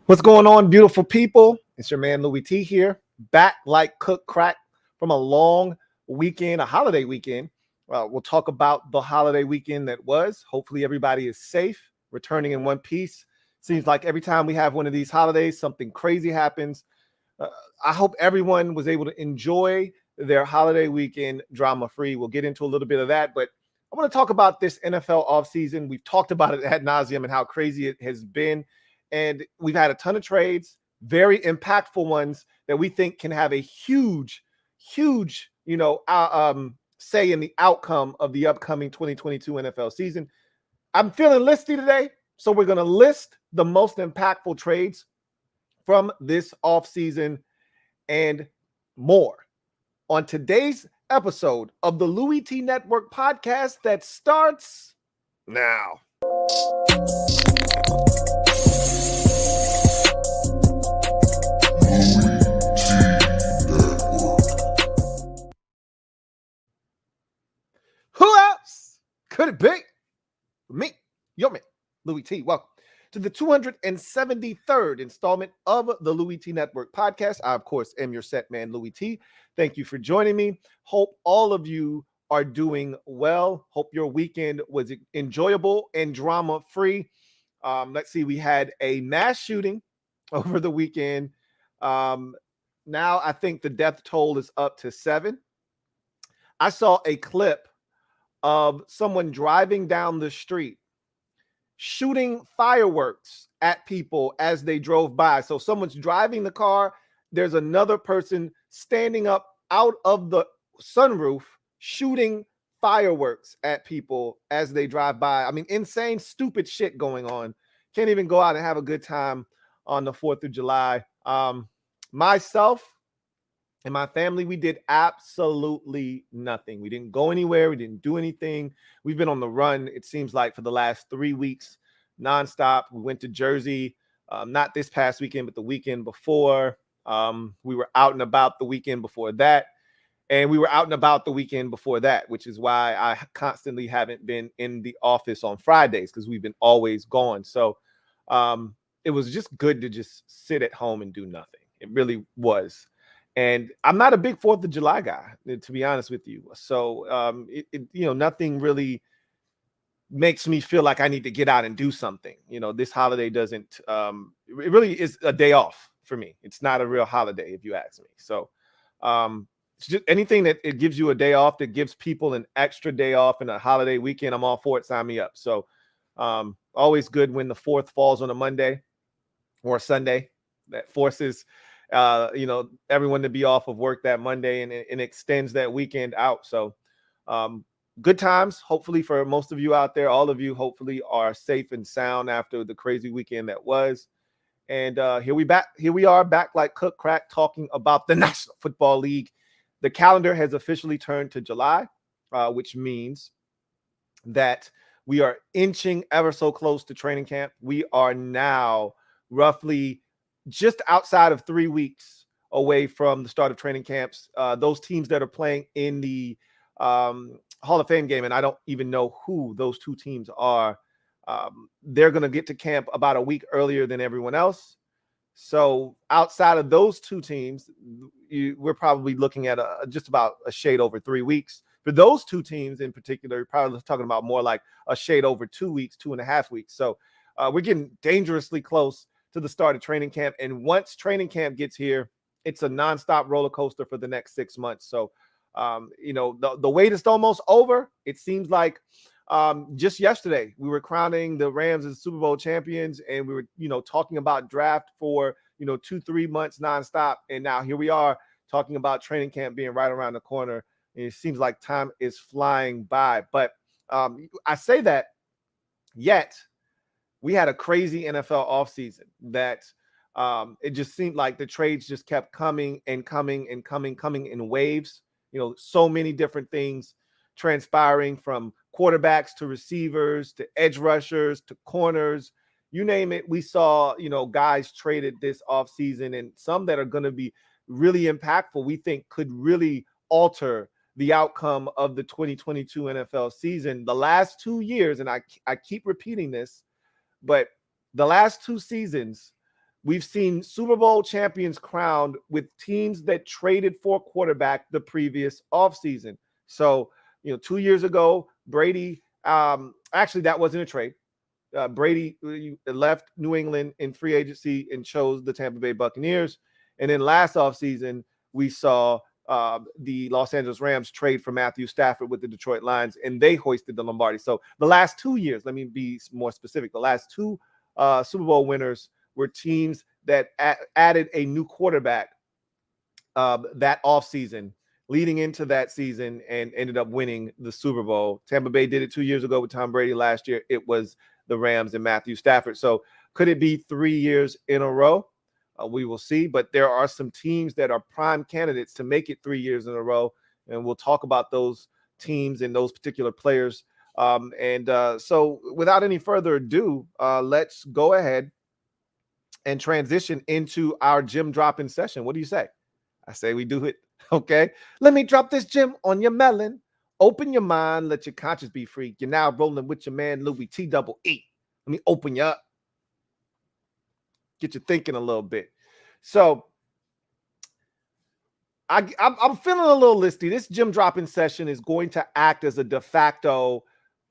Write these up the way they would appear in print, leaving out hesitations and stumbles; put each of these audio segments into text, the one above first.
What's going on, beautiful people? It's your man Louie T here, back like cook crack from a long weekend, a holiday weekend. We'll talk about the holiday weekend that was. Hopefully everybody is safe, returning in one piece. Seems like every time we have one of these holidays, something crazy happens. I hope everyone was able to enjoy their holiday weekend drama-free. We'll get into a little bit of that, but I want to talk about this NFL offseason. We've talked about it ad nauseum and how crazy it has been. And we've had a ton of trades, very impactful ones that we think can have a huge, say in the outcome of the upcoming 2022 NFL season. I'm feeling listy today, so we're going to list the most impactful trades from this offseason and more on today's episode of the Louie T Network podcast that starts now. Who else could it be? Me, your man, Louie T. Welcome to the 273rd installment of the Louie T Network podcast. I, of course, am your set man, Louie T. Thank you for joining me. Hope all of you are doing well. Hope your weekend was enjoyable and drama-free. Let's see, we had a mass shooting over the weekend. Now I think the death toll is up to 7. I saw a clip of someone driving down the street shooting fireworks at people as they drove by. So someone's driving the car. There's another person standing up out of the sunroof shooting fireworks at people as they drive by. I mean, insane, stupid shit going on. Can't even go out and have a good time on the 4th of July. Myself and my family, we did absolutely nothing. We didn't go anywhere. We didn't do anything. We've been on the run, it seems like, for the last 3 weeks, nonstop. We went to Jersey, not this past weekend, but the weekend before. We were out and about the weekend before that. And we were out and about the weekend before that, which is why I constantly haven't been in the office on Fridays, because we've been always gone. So it was just good to just sit at home and do nothing. It really was. And I'm not a big 4th of July guy, to be honest with you. So, nothing really makes me feel like I need to get out and do something. This holiday doesn't, it really is a day off for me. It's not a real holiday, if you ask me. So, it's just anything that it gives you a day off, that gives people an extra day off in a holiday weekend, I'm all for it. Sign me up. So, always good when the 4th falls on a Monday or a Sunday. That forces everyone to be off of work that Monday, and extends that weekend out. So good times, hopefully, for most of you out there. All of you hopefully are safe and sound after the crazy weekend that was. And here we are back like cook crack, talking about the National Football League. The calendar has officially turned to July, which means that we are inching ever so close to training camp. We are now roughly just outside of 3 weeks away from the start of training camps. Those teams that are playing in the Hall of Fame game, and I don't even know who those two teams are, they're going to get to camp about a week earlier than everyone else. So outside of those two teams, we're probably looking at just about a shade over 3 weeks. For those two teams in particular, you're probably talking about more like a shade over 2 weeks, 2.5 weeks. So we're getting dangerously close to the start of training camp. And once training camp gets here, it's a nonstop roller coaster for the next 6 months. So, the wait is almost over. It seems like just yesterday we were crowning the Rams as Super Bowl champions, and we were, talking about draft for, 2-3 months nonstop. And now here we are talking about training camp being right around the corner. And it seems like time is flying by. But I say that, yet we had a crazy NFL offseason that it just seemed like the trades just kept coming and coming and coming in waves. So many different things transpiring, from quarterbacks to receivers to edge rushers to corners. You name it, we saw, guys traded this offseason, and some that are going to be really impactful, we think could really alter the outcome of the 2022 NFL season. The last 2 years, and I keep repeating this, but the last 2 seasons, we've seen Super Bowl champions crowned with teams that traded for quarterback the previous offseason. So, 2 years ago, Brady, actually, that wasn't a trade. Brady left New England in free agency and chose the Tampa Bay Buccaneers. And then last offseason, we saw the Los Angeles Rams trade for Matthew Stafford with the Detroit Lions, and they hoisted the Lombardi. So the last 2 years, let me be more specific, the last two Super Bowl winners were teams that added a new quarterback that offseason, leading into that season, and ended up winning the Super Bowl. Tampa Bay did it 2 years ago with Tom Brady. Last year, it was the Rams and Matthew Stafford. So could it be 3 years in a row? We will see. But there are some teams that are prime candidates to make it 3 years in a row. And we'll talk about those teams and those particular players. So without any further ado, let's go ahead and transition into our gem dropping session. What do you say? I say we do it. Okay. Let me drop this gem on your melon. Open your mind. Let your conscience be free. You're now rolling with your man, Louie T double E. Let me open you up. Get you thinking a little bit. So I'm feeling a little listy. This gem dropping session is going to act as a de facto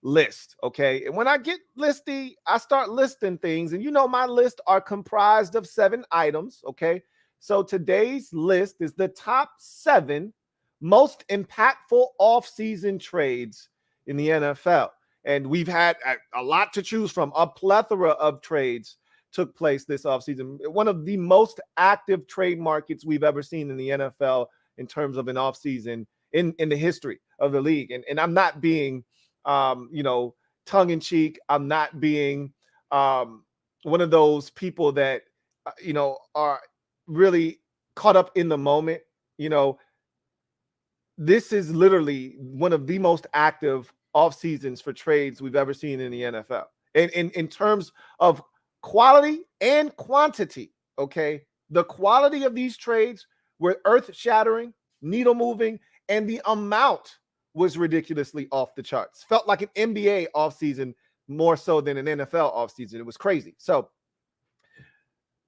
list. Okay. And when I get listy, I start listing things. And my list are comprised of 7 items. Okay. So today's list is the top 7 most impactful offseason trades in the NFL. And we've had a lot to choose from. A plethora of trades took place this offseason. One of the most active trade markets we've ever seen in the NFL in terms of an offseason in the history of the league. And I'm not being, tongue-in-cheek. I'm not being one of those people that, are really caught up in the moment. This is literally one of the most active off seasons for trades we've ever seen in the NFL. And in terms of quality and quantity, okay? The quality of these trades were earth-shattering, needle-moving, and the amount was ridiculously off the charts. Felt like an NBA offseason more so than an NFL offseason. It was crazy. So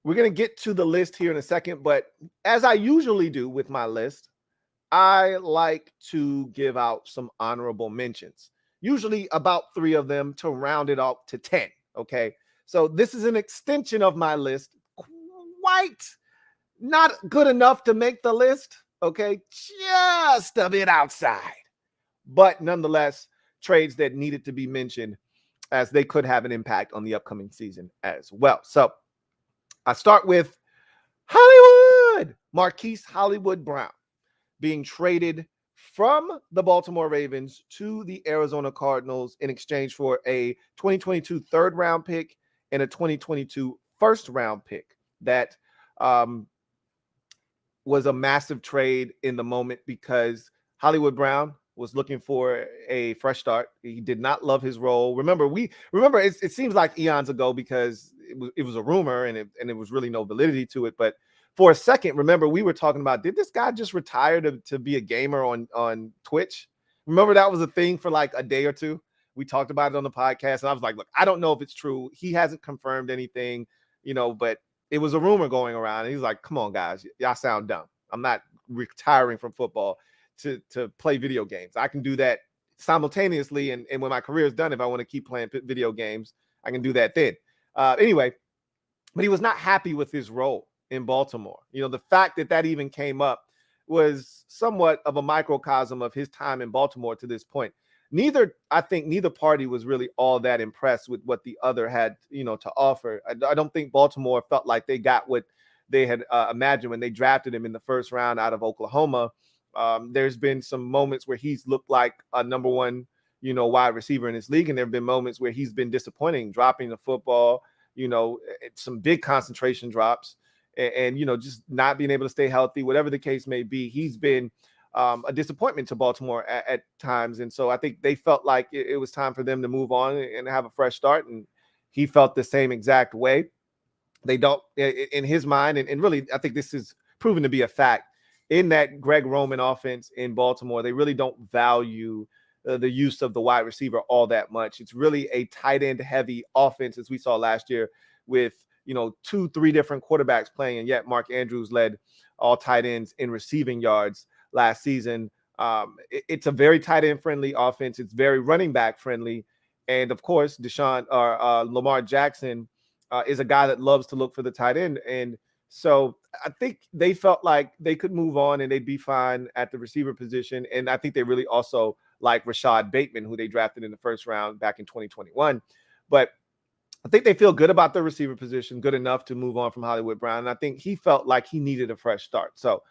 we're going to get to the list here in a second, but as I usually do with my list, I like to give out some honorable mentions, usually about 3 of them to round it up to 10, okay? So this is an extension of my list, quite not good enough to make the list, okay? Just a bit outside, but nonetheless, trades that needed to be mentioned as they could have an impact on the upcoming season as well. So I start with Hollywood, Marquise Hollywood Brown being traded from the Baltimore Ravens to the Arizona Cardinals in exchange for a 2022 third-round pick and a 2022 first-round pick. That was a massive trade in the moment because Hollywood Brown was looking for a fresh start. He did not love his role. Remember, it seems like eons ago because it was a rumor and it was really no validity to it. But for a second, remember, we were talking about, did this guy just retire to be a gamer on Twitch? Remember that was a thing for like a day or two? We talked about it on the podcast, and I was like, look, I don't know if it's true. He hasn't confirmed anything, but it was a rumor going around. And he's like, come on, guys, y'all sound dumb. I'm not retiring from football to play video games. I can do that simultaneously, and when my career is done, if I want to keep playing video games, I can do that then. Anyway, but he was not happy with his role in Baltimore. The fact that even came up was somewhat of a microcosm of his time in Baltimore to this point. I think neither party was really all that impressed with what the other had, to offer. I don't think Baltimore felt like they got what they had imagined when they drafted him in the first round out of Oklahoma. There's been some moments where he's looked like a number one, wide receiver in this league. And there have been moments where he's been disappointing, dropping the football, some big concentration drops and just not being able to stay healthy, whatever the case may be. He's been a disappointment to Baltimore at times. And so I think they felt like it was time for them to move on and have a fresh start. And he felt the same exact way. They don't, in his mind, and really, I think this is proven to be a fact, in that Greg Roman offense in Baltimore, they really don't value the use of the wide receiver all that much. It's really a tight end heavy offense, as we saw last year with 2-3 different quarterbacks playing, and yet Mark Andrews led all tight ends in receiving yards last season. It's a very tight end friendly offense. It's very running back friendly. And of course, Lamar Jackson is a guy that loves to look for the tight end. And so I think they felt like they could move on and they'd be fine at the receiver position. And I think they really also like Rashad Bateman, who they drafted in the first round back in 2021. But I think they feel good about the receiver position, good enough to move on from Hollywood Brown. And I think he felt like he needed a fresh start. So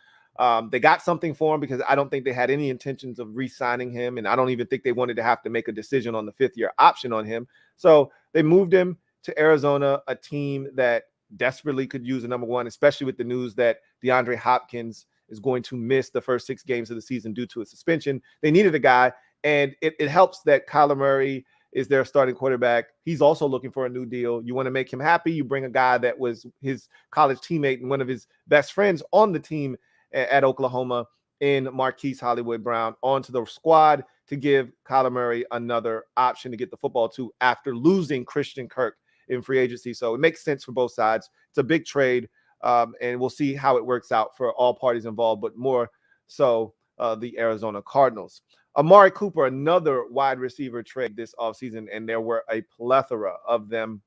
they got something for him, because I don't think they had any intentions of re-signing him. And I don't even think they wanted to have to make a decision on the 5th-year option on him. So they moved him to Arizona, a team that desperately could use a number one, especially with the news that DeAndre Hopkins is going to miss the first 6 games of the season due to a suspension. They needed a guy, and it helps that Kyler Murray is their starting quarterback. He's also looking for a new deal. You want to make him happy, you bring a guy that was his college teammate and one of his best friends on the team at Oklahoma in Marquise Hollywood Brown onto the squad to give Kyler Murray another option to get the football to after losing Christian Kirk in free agency. So it makes sense for both sides. It's a big trade, and we'll see how it works out for all parties involved, but more so the Arizona Cardinals. Amari Cooper, another wide receiver trade this offseason, and there were a plethora of them.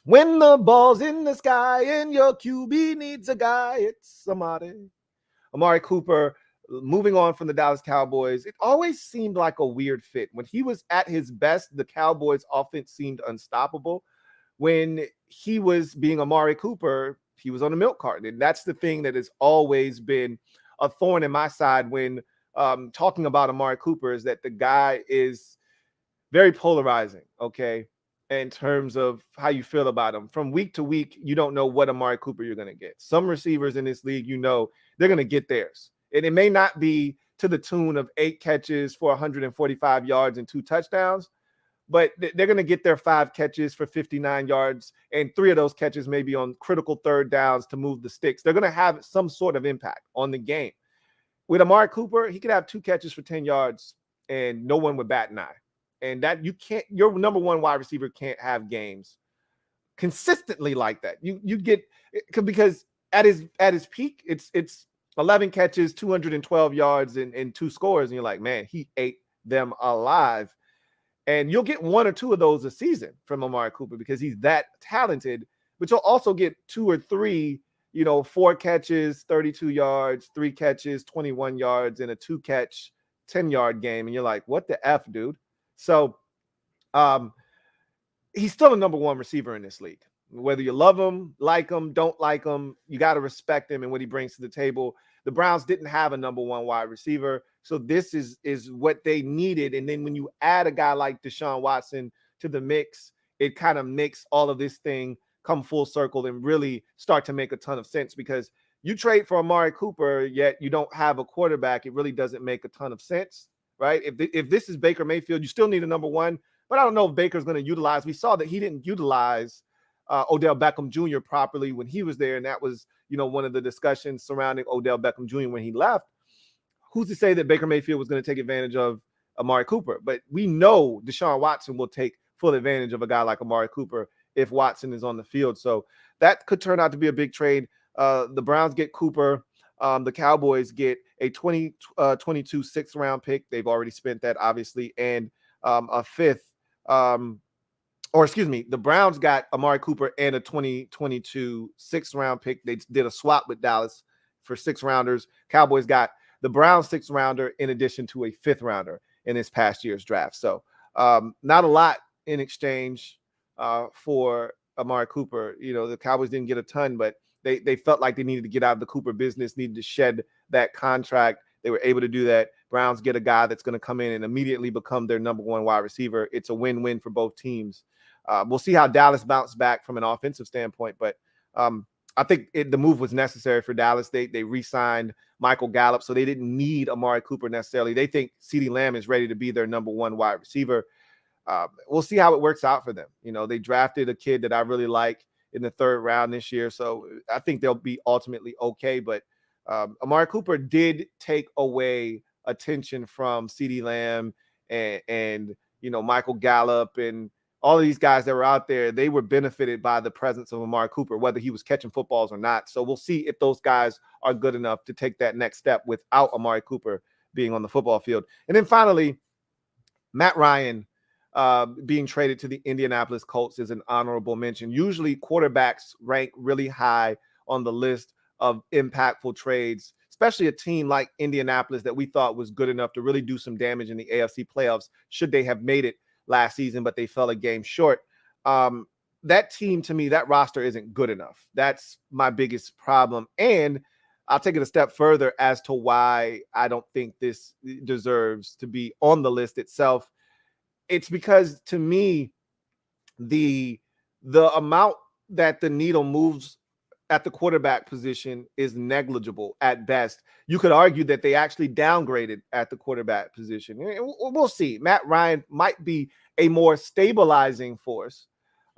When the ball's in the sky and your QB needs a guy, it's somebody. Amari Cooper, moving on from the Dallas Cowboys, it always seemed like a weird fit. When he was at his best, the Cowboys offense seemed unstoppable. When he was being Amari Cooper, he was on a milk carton. And that's the thing that has always been a thorn in my side when talking about Amari Cooper, is that the guy is very polarizing, okay, in terms of how you feel about him. From week to week, you don't know what Amari Cooper you're going to get. Some receivers in this league, they're going to get theirs. And it may not be to the tune of 8 catches for 145 yards and 2 touchdowns, but they're going to get their 5 catches for 59 yards, and 3 of those catches may be on critical third downs to move the sticks. They're going to have some sort of impact on the game. With Amari Cooper, he could have 2 catches for 10 yards and no one would bat an eye. And that your number one wide receiver can't have games consistently like that. You get, because at his peak, it's 11 catches, 212 yards and 2 scores. And you're like, man, he ate them alive. And you'll get 1 or 2 of those a season from Amari Cooper because he's that talented, but you'll also get 2 or 3, 4 catches, 32 yards, 3 catches, 21 yards, and a 2-catch, 10-yard game. And you're like, what the F, dude? So he's still a number one receiver in this league. Whether you love him, like him, don't like him, you got to respect him and what he brings to the table. The Browns didn't have a number one wide receiver, so this is what they needed. And then when you add a guy like Deshaun Watson to the mix, it kind of makes all of this thing come full circle and really start to make a ton of sense, because you trade for Amari Cooper, yet you don't have a quarterback. It really doesn't make a ton of sense, right? If this is Baker Mayfield, you still need a number one, but I don't know if Baker's going to utilize. We saw that he didn't utilize Odell Beckham Jr. properly when he was there, and that was, one of the discussions surrounding Odell Beckham Jr. when he left. Who's to say that Baker Mayfield was going to take advantage of Amari Cooper? But we know Deshaun Watson will take full advantage of a guy like Amari Cooper if Watson is on the field. So that could turn out to be a big trade. The Browns get Cooper. The Cowboys get a 2022 6th-round pick. They've already spent that, obviously, and a 5th. The Browns got Amari Cooper and a 2022 6th-round pick. They did a swap with Dallas for 6th-rounders. Cowboys got the Browns 6th-rounder in addition to a 5th-rounder in this past year's draft. So not a lot in exchange for Amari Cooper. The Cowboys didn't get a ton, but they felt like they needed to get out of the Cooper business, needed to shed that contract. They were able to do that. Browns get a guy that's going to come in and immediately become their number one wide receiver. It's a win-win for both teams. We'll see how Dallas bounced back from an offensive standpoint, but I think the move was necessary for Dallas. They re-signed Michael Gallup, so they didn't need Amari Cooper necessarily. They think CeeDee Lamb is ready to be their number one wide receiver. We'll see how it works out for them. They drafted a kid that I really like in the 3rd round this year, so I think they'll be ultimately okay. But Amari Cooper did take away attention from CeeDee Lamb and Michael Gallup and all of these guys that were out there, they were benefited by the presence of Amari Cooper, whether he was catching footballs or not. So we'll see if those guys are good enough to take that next step without Amari Cooper being on the football field. And then finally, Matt Ryan being traded to the Indianapolis Colts is an honorable mention. Usually quarterbacks rank really high on the list of impactful trades, especially a team like Indianapolis that we thought was good enough to really do some damage in the AFC playoffs should they have made it last season, but they fell a game short. That team, to me, that roster isn't good enough. That's my biggest problem. And I'll take it a step further as to why I don't think this deserves to be on the list itself. It's because, to me, the amount that the needle moves at the quarterback position is negligible at best. You could argue that they actually downgraded at the quarterback position. We'll see. Matt Ryan might be a more stabilizing force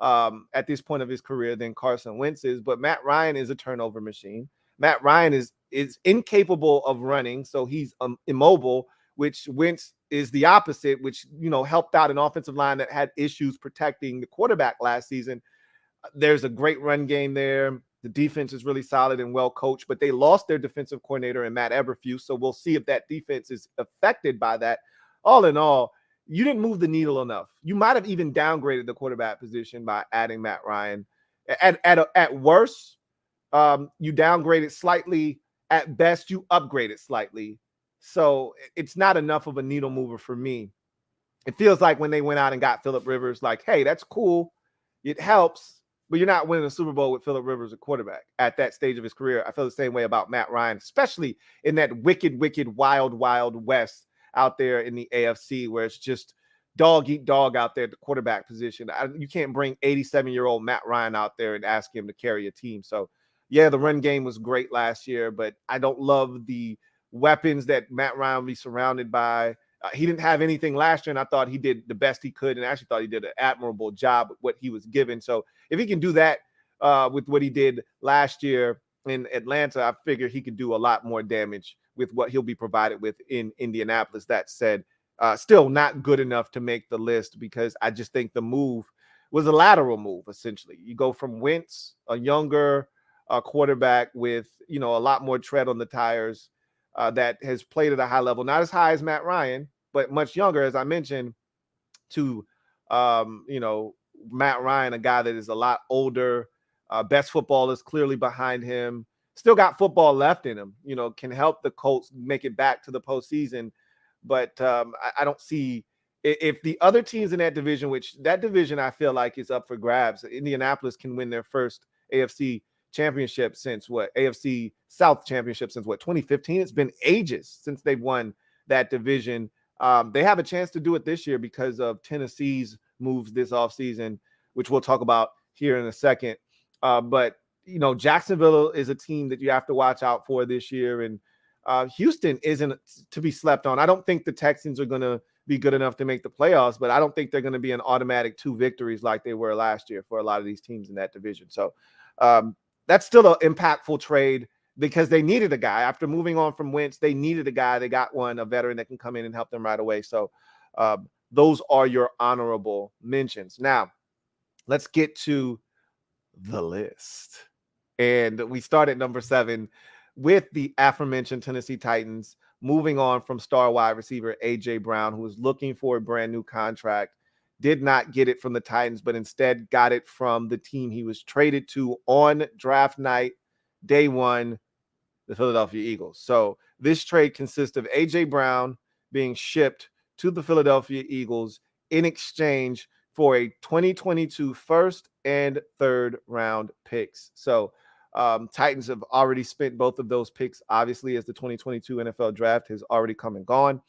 at this point of his career than Carson Wentz is, but Matt Ryan is a turnover machine. Matt Ryan is incapable of running, so he's immobile, which Wentz is the opposite, which, helped out an offensive line that had issues protecting the quarterback last season. There's a great run game there. The defense is really solid and well coached, but they lost their defensive coordinator in Matt Eberflus, so we'll see if that defense is affected by that. All in all, you didn't move the needle enough. You might have even downgraded the quarterback position by adding Matt Ryan. At worst, you downgraded slightly. At best, you upgraded slightly. So it's not enough of a needle mover for me. It feels like when they went out and got Phillip Rivers, like, hey, that's cool. It helps, but you're not winning a Super Bowl with Phillip Rivers at quarterback at that stage of his career. I feel the same way about Matt Ryan, especially in that wicked, wild, wild West out there in the AFC, where it's just dog eat dog out there at the quarterback position. You can't bring 87-year-old Matt Ryan out there and ask him to carry a team. So, yeah, the run game was great last year, but I don't love the weapons that Matt Ryan will be surrounded by. He didn't have anything last year, and I thought he did the best he could, and I actually thought he did an admirable job with what he was given. So if he can do that with what he did last year in Atlanta, I figure he could do a lot more damage with what he'll be provided with in Indianapolis. That said, still not good enough to make the list, because I just think the move was a lateral move, essentially. You go from Wentz, a younger quarterback with, a lot more tread on the tires, that has played at a high level, not as high as Matt Ryan, but much younger, as I mentioned, to, Matt Ryan, a guy that is a lot older, best footballers clearly behind him, still got football left in him, can help the Colts make it back to the postseason. But I don't see if the other teams in that division, which that division I feel like is up for grabs. Indianapolis can win their first AFC championship since AFC South championship since 2015. It's been ages since they've won that division. They have a chance to do it this year because of Tennessee's moves this offseason, which we'll talk about here in a second. But Jacksonville is a team that you have to watch out for this year, and Houston isn't to be slept on. I don't think the Texans are going to be good enough to make the playoffs, but I don't think they're going to be an automatic 2 victories like they were last year for a lot of these teams in that division. So that's still an impactful trade, because they needed a guy. After moving on from Wentz, they needed a guy. They got one, a veteran that can come in and help them right away. So those are your honorable mentions. Now, let's get to the list. And we start at number 7 with the aforementioned Tennessee Titans, moving on from star wide receiver A.J. Brown, who was looking for a brand new contract. Did not get it from the Titans, but instead got it from the team he was traded to on draft night, day 1, the Philadelphia Eagles. So this trade consists of A.J. Brown being shipped to the Philadelphia Eagles in exchange for a 2022 first and third round picks. So Titans have already spent both of those picks, obviously, as the 2022 NFL draft has already come and gone.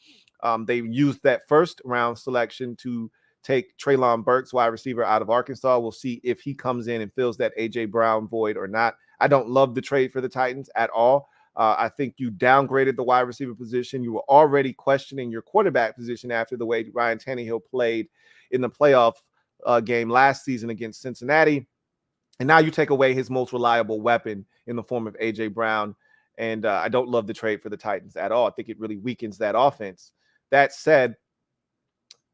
They used that first round selection to take Treylon Burks, wide receiver out of Arkansas. We'll see if he comes in and fills that A.J. Brown void or not. I don't love the trade for the Titans at all. I think you downgraded the wide receiver position. You were already questioning your quarterback position after the way Ryan Tannehill played in the playoff game last season against Cincinnati. And now you take away his most reliable weapon in the form of A.J. Brown. And I don't love the trade for the Titans at all. I think it really weakens that offense. That said,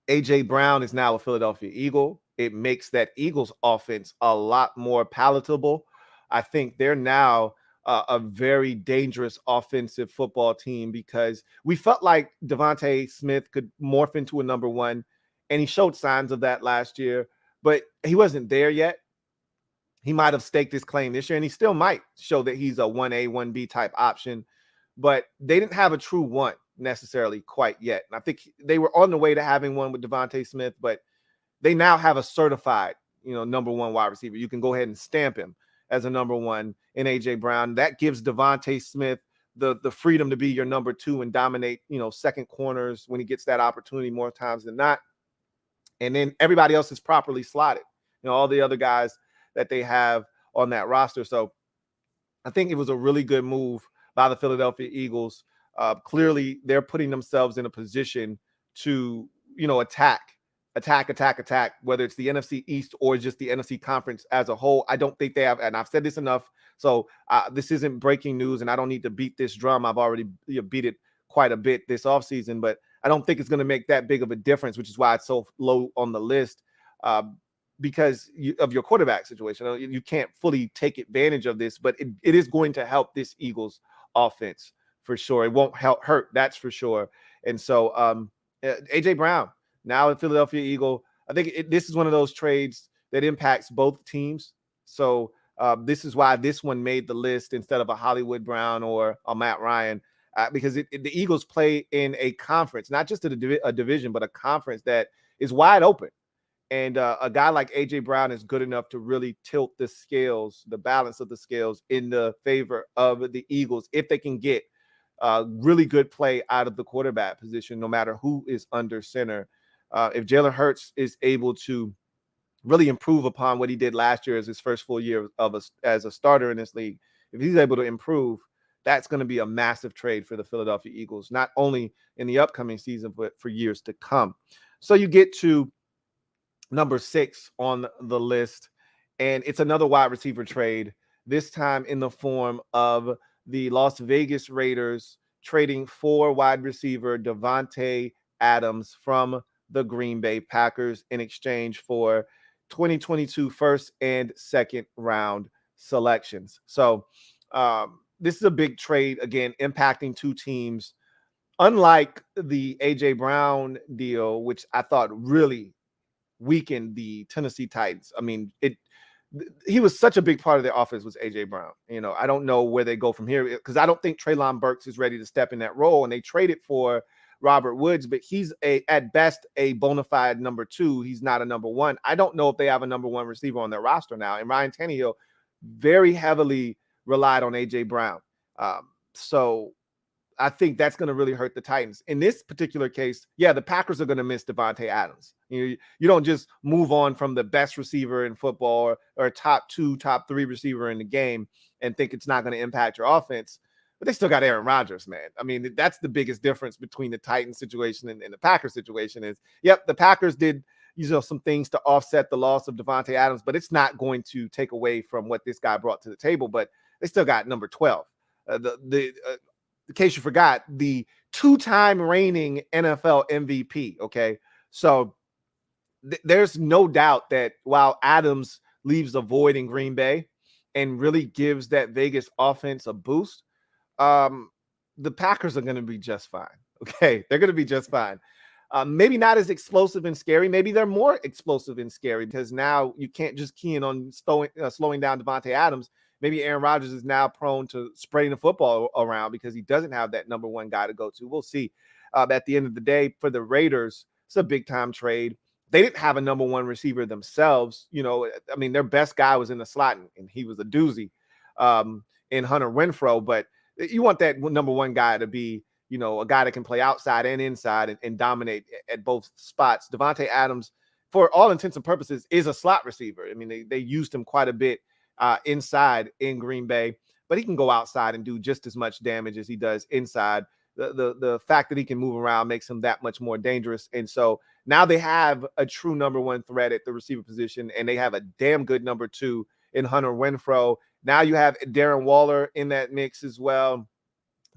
A.J. Brown is now a Philadelphia Eagle. it makes that Eagles offense a lot more palatable. I think they're now a very dangerous offensive football team because we felt like Davante Smith could morph into a number one, and he showed signs of that last year, but he wasn't there yet. He might have staked his claim this year, and he still might show that he's a 1A, 1B type option, but they didn't have a true one necessarily quite yet. And I think they were on the way to having one with Davante Smith, but they now have a certified, number one wide receiver. You can go ahead and stamp him as a number one in A.J. Brown. That gives Davante Smith the freedom to be your number two and dominate, second corners when he gets that opportunity more times than not. And then everybody else is properly slotted, all the other guys that they have on that roster. So I think it was a really good move by the Philadelphia Eagles. Clearly, they're putting themselves in a position to, attack, whether it's the NFC East or just the NFC Conference as a whole. I don't think they have, and I've said this enough, so this isn't breaking news, and I don't need to beat this drum. I've already beat it quite a bit this offseason, but I don't think it's going to make that big of a difference, which is why it's so low on the list. Because of your quarterback situation. You can't fully take advantage of this, but it is going to help this Eagles offense for sure. It won't hurt, that's for sure. And so A.J. Brown, now a Philadelphia Eagle, I think this is one of those trades that impacts both teams. So this is why this one made the list instead of a Hollywood Brown or a Matt Ryan, because the Eagles play in a conference, not just a division, but a conference that is wide open. And a guy like A.J. Brown is good enough to really tilt the scales, the balance of the scales in the favor of the Eagles if they can get really good play out of the quarterback position, no matter who is under center. If Jalen Hurts is able to really improve upon what he did last year as his first full year as a starter in this league, if he's able to improve, that's going to be a massive trade for the Philadelphia Eagles, not only in the upcoming season, but for years to come. So you get to number 6 on the list, and it's another wide receiver trade, this time in the form of the Las Vegas Raiders trading for wide receiver Davante Adams from the Green Bay Packers in exchange for 2022 first and second round selections. So this is a big trade, again, impacting two teams. Unlike the A.J. Brown deal, which I thought really weakened the Tennessee Titans. I mean, he was such a big part of their offense was A.J. Brown. I don't know where they go from here because I don't think Treylon Burks is ready to step in that role, and they traded for Robert Woods, but he's at best a bona fide number 2. He's not a number 1. I don't know if they have a number 1 receiver on their roster now, and Ryan Tannehill very heavily relied on A.J. Brown. So I think that's going to really hurt the Titans. In this particular case, yeah, the Packers are going to miss Davante Adams. You don't just move on from the best receiver in football or top 2, top 3 receiver in the game and think it's not going to impact your offense. But they still got Aaron Rodgers, man. I mean, that's the biggest difference between the Titans situation and the Packers situation is, yep, the Packers did some things to offset the loss of Davante Adams, but it's not going to take away from what this guy brought to the table. But they still got number 12. In case you forgot, the 2-time reigning NFL MVP, okay? So there's no doubt that while Adams leaves a void in Green Bay and really gives that Vegas offense a boost, the Packers are going to be just fine, okay? They're going to be just fine. Maybe not as explosive and scary. Maybe they're more explosive and scary because now you can't just key in on slowing down Davante Adams. Maybe Aaron Rodgers is now prone to spreading the football around because he doesn't have that number 1 guy to go to. We'll see. At the end of the day, for the Raiders, it's a big-time trade. They didn't have a number 1 receiver themselves. I mean, their best guy was in the slot, and he was a doozy in Hunter Renfrow. But you want that number 1 guy to be, a guy that can play outside and inside and dominate at both spots. Davante Adams, for all intents and purposes, is a slot receiver. I mean, they used him quite a bit inside in Green Bay, but he can go outside and do just as much damage as he does inside. The fact that he can move around makes him that much more dangerous. And so now they have a true number 1 threat at the receiver position, and they have a damn good number 2 in Hunter Renfrow. Now you have Darren Waller in that mix as well.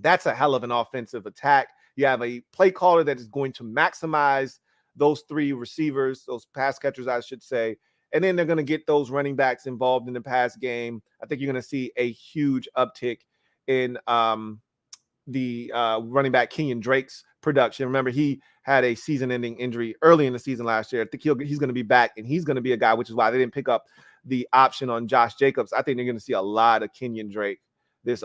That's a hell of an offensive attack. You have a play caller that is going to maximize those 3 receivers, those pass catchers, I should say. And then they're going to get those running backs involved in the pass game. I think you're going to see a huge uptick in the running back Kenyon Drake's production. Remember, he had a season-ending injury early in the season last year. I think he's going to be back, and he's going to be a guy, which is why they didn't pick up the option on Josh Jacobs. I think they're going to see a lot of Kenyon Drake this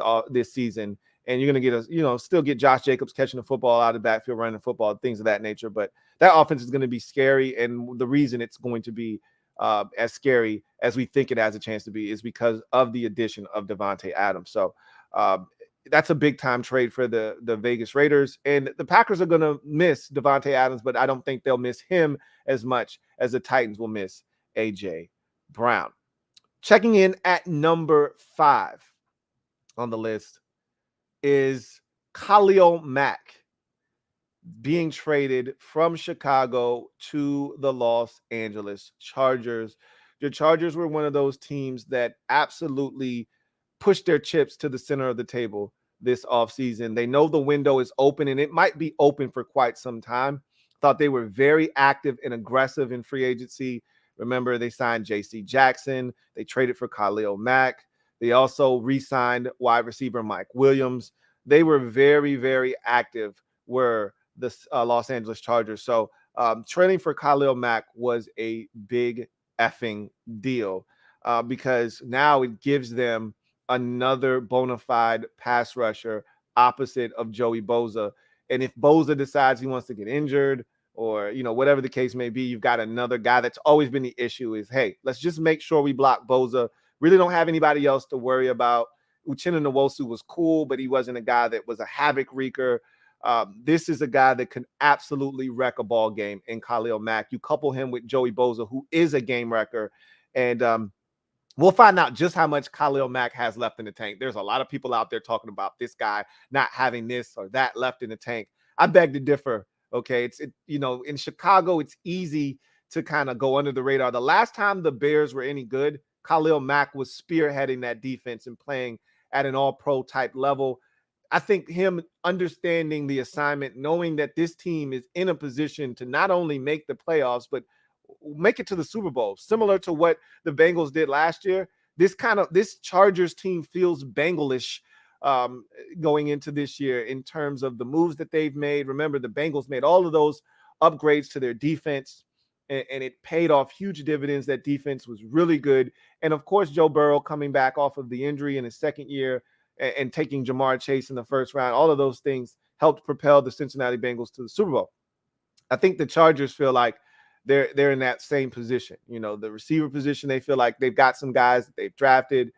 season, and you're going to get still get Josh Jacobs catching the football out of the backfield, running the football, things of that nature. But that offense is going to be scary, and the reason it's going to be as scary as we think it has a chance to be is because of the addition of Davante Adams. So that's a big time trade for the Vegas Raiders, and the Packers are going to miss Davante Adams, but I don't think they'll miss him as much as the Titans will miss AJ Brown. Checking in at number 5 on the list is Khalil Mack being traded from Chicago to the Los Angeles Chargers. The Chargers were one of those teams that absolutely pushed their chips to the center of the table this offseason. They know the window is open, and it might be open for quite some time. Thought they were very active and aggressive in free agency. Remember, they signed J.C. Jackson. They traded for Khalil Mack. They also re-signed wide receiver Mike Williams. They were very, very active, were the Los Angeles Chargers. So trading for Khalil Mack was a big effing deal because now it gives them another bona fide pass rusher opposite of Joey Bosa. And if Bosa decides he wants to get injured or, whatever the case may be, you've got another guy. That's always been the issue is, hey, let's just make sure we block Bosa. Really don't have anybody else to worry about. Uchenna Nwosu was cool, but he wasn't a guy that was a havoc wreaker. This is a guy that can absolutely wreck a ball game in Khalil Mack. You couple him with Joey Bosa, who is a game wrecker, and we'll find out just how much Khalil Mack has left in the tank. There's a lot of people out there talking about this guy not having this or that left in the tank. I beg to differ. Okay, in Chicago, it's easy to kind of go under the radar. The last time the Bears were any good, Khalil Mack was spearheading that defense and playing at an all-pro type level. I think him understanding the assignment, knowing that this team is in a position to not only make the playoffs, but make it to the Super Bowl, similar to what the Bengals did last year. This Chargers team feels Bengalish going into this year in terms of the moves that they've made. Remember, the Bengals made all of those upgrades to their defense, and it paid off huge dividends. That defense was really good. And of course, Joe Burrow coming back off of the injury in his second year and taking Jamar Chase in the first round, all of those things helped propel the Cincinnati Bengals to the Super Bowl. I think the Chargers feel like they're in that same position. The receiver position, they feel like they've got some guys that they've drafted.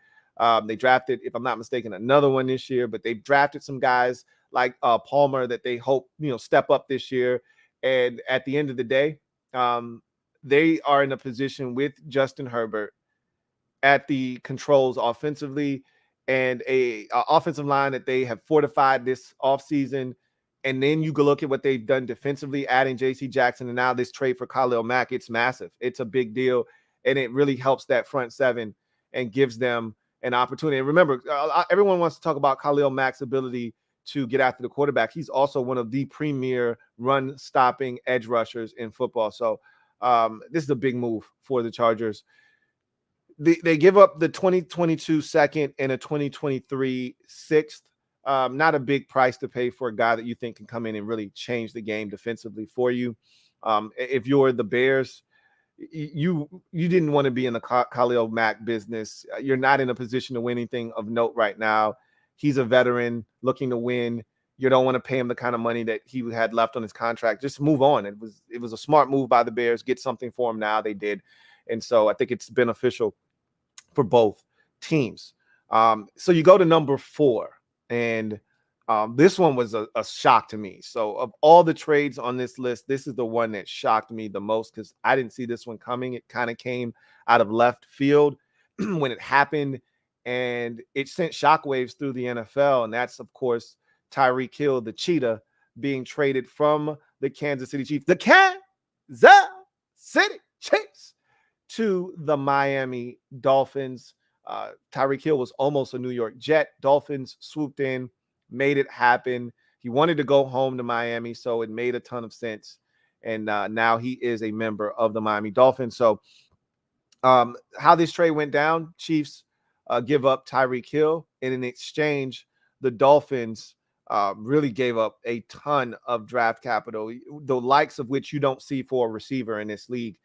They drafted, if I'm not mistaken, another one this year, but they've drafted some guys like Palmer that they hope, step up this year. And at the end of the day, they are in a position with Justin Herbert at the controls offensively and a offensive line that they have fortified this offseason. And then you go look at what they've done defensively, adding J.C. Jackson, and now this trade for Khalil Mack. It's massive. It's a big deal, and it really helps that front seven and gives them an opportunity. And remember, everyone wants to talk about Khalil Mack's ability to get after the quarterback. He's also one of the premier run-stopping edge rushers in football. So this is a big move for the Chargers. They give up the 2022 second and a 2023 sixth. Not a big price to pay for a guy that you think can come in and really change the game defensively for you. If you're the Bears, you didn't want to be in the Khalil Mack business. You're not in a position to win anything of note right now. He's a veteran looking to win. You don't want to pay him the kind of money that he had left on his contract. Just move on. It was a smart move by the Bears. Get something for him now. They did. And so I think it's beneficial for both teams. So you go to number 4. And this one was a shock to me. So of all the trades on this list, this is the one that shocked me the most because I didn't see this one coming. It kind of came out of left field when it happened, and it sent shockwaves through the NFL. And that's, of course, Tyreek Hill, the cheetah, being traded from the Kansas City Chiefs, the Kansas City Chiefs, to the Miami Dolphins. Tyreek Hill was almost a New York Jet. Dolphins swooped in, made it happen. He wanted to go home to Miami, so it made a ton of sense. and now he is a member of the Miami Dolphins. So how this trade went down, Chiefs give up Tyreek Hill, and in exchange, the Dolphins really gave up a ton of draft capital, the likes of which you don't see for a receiver in this league.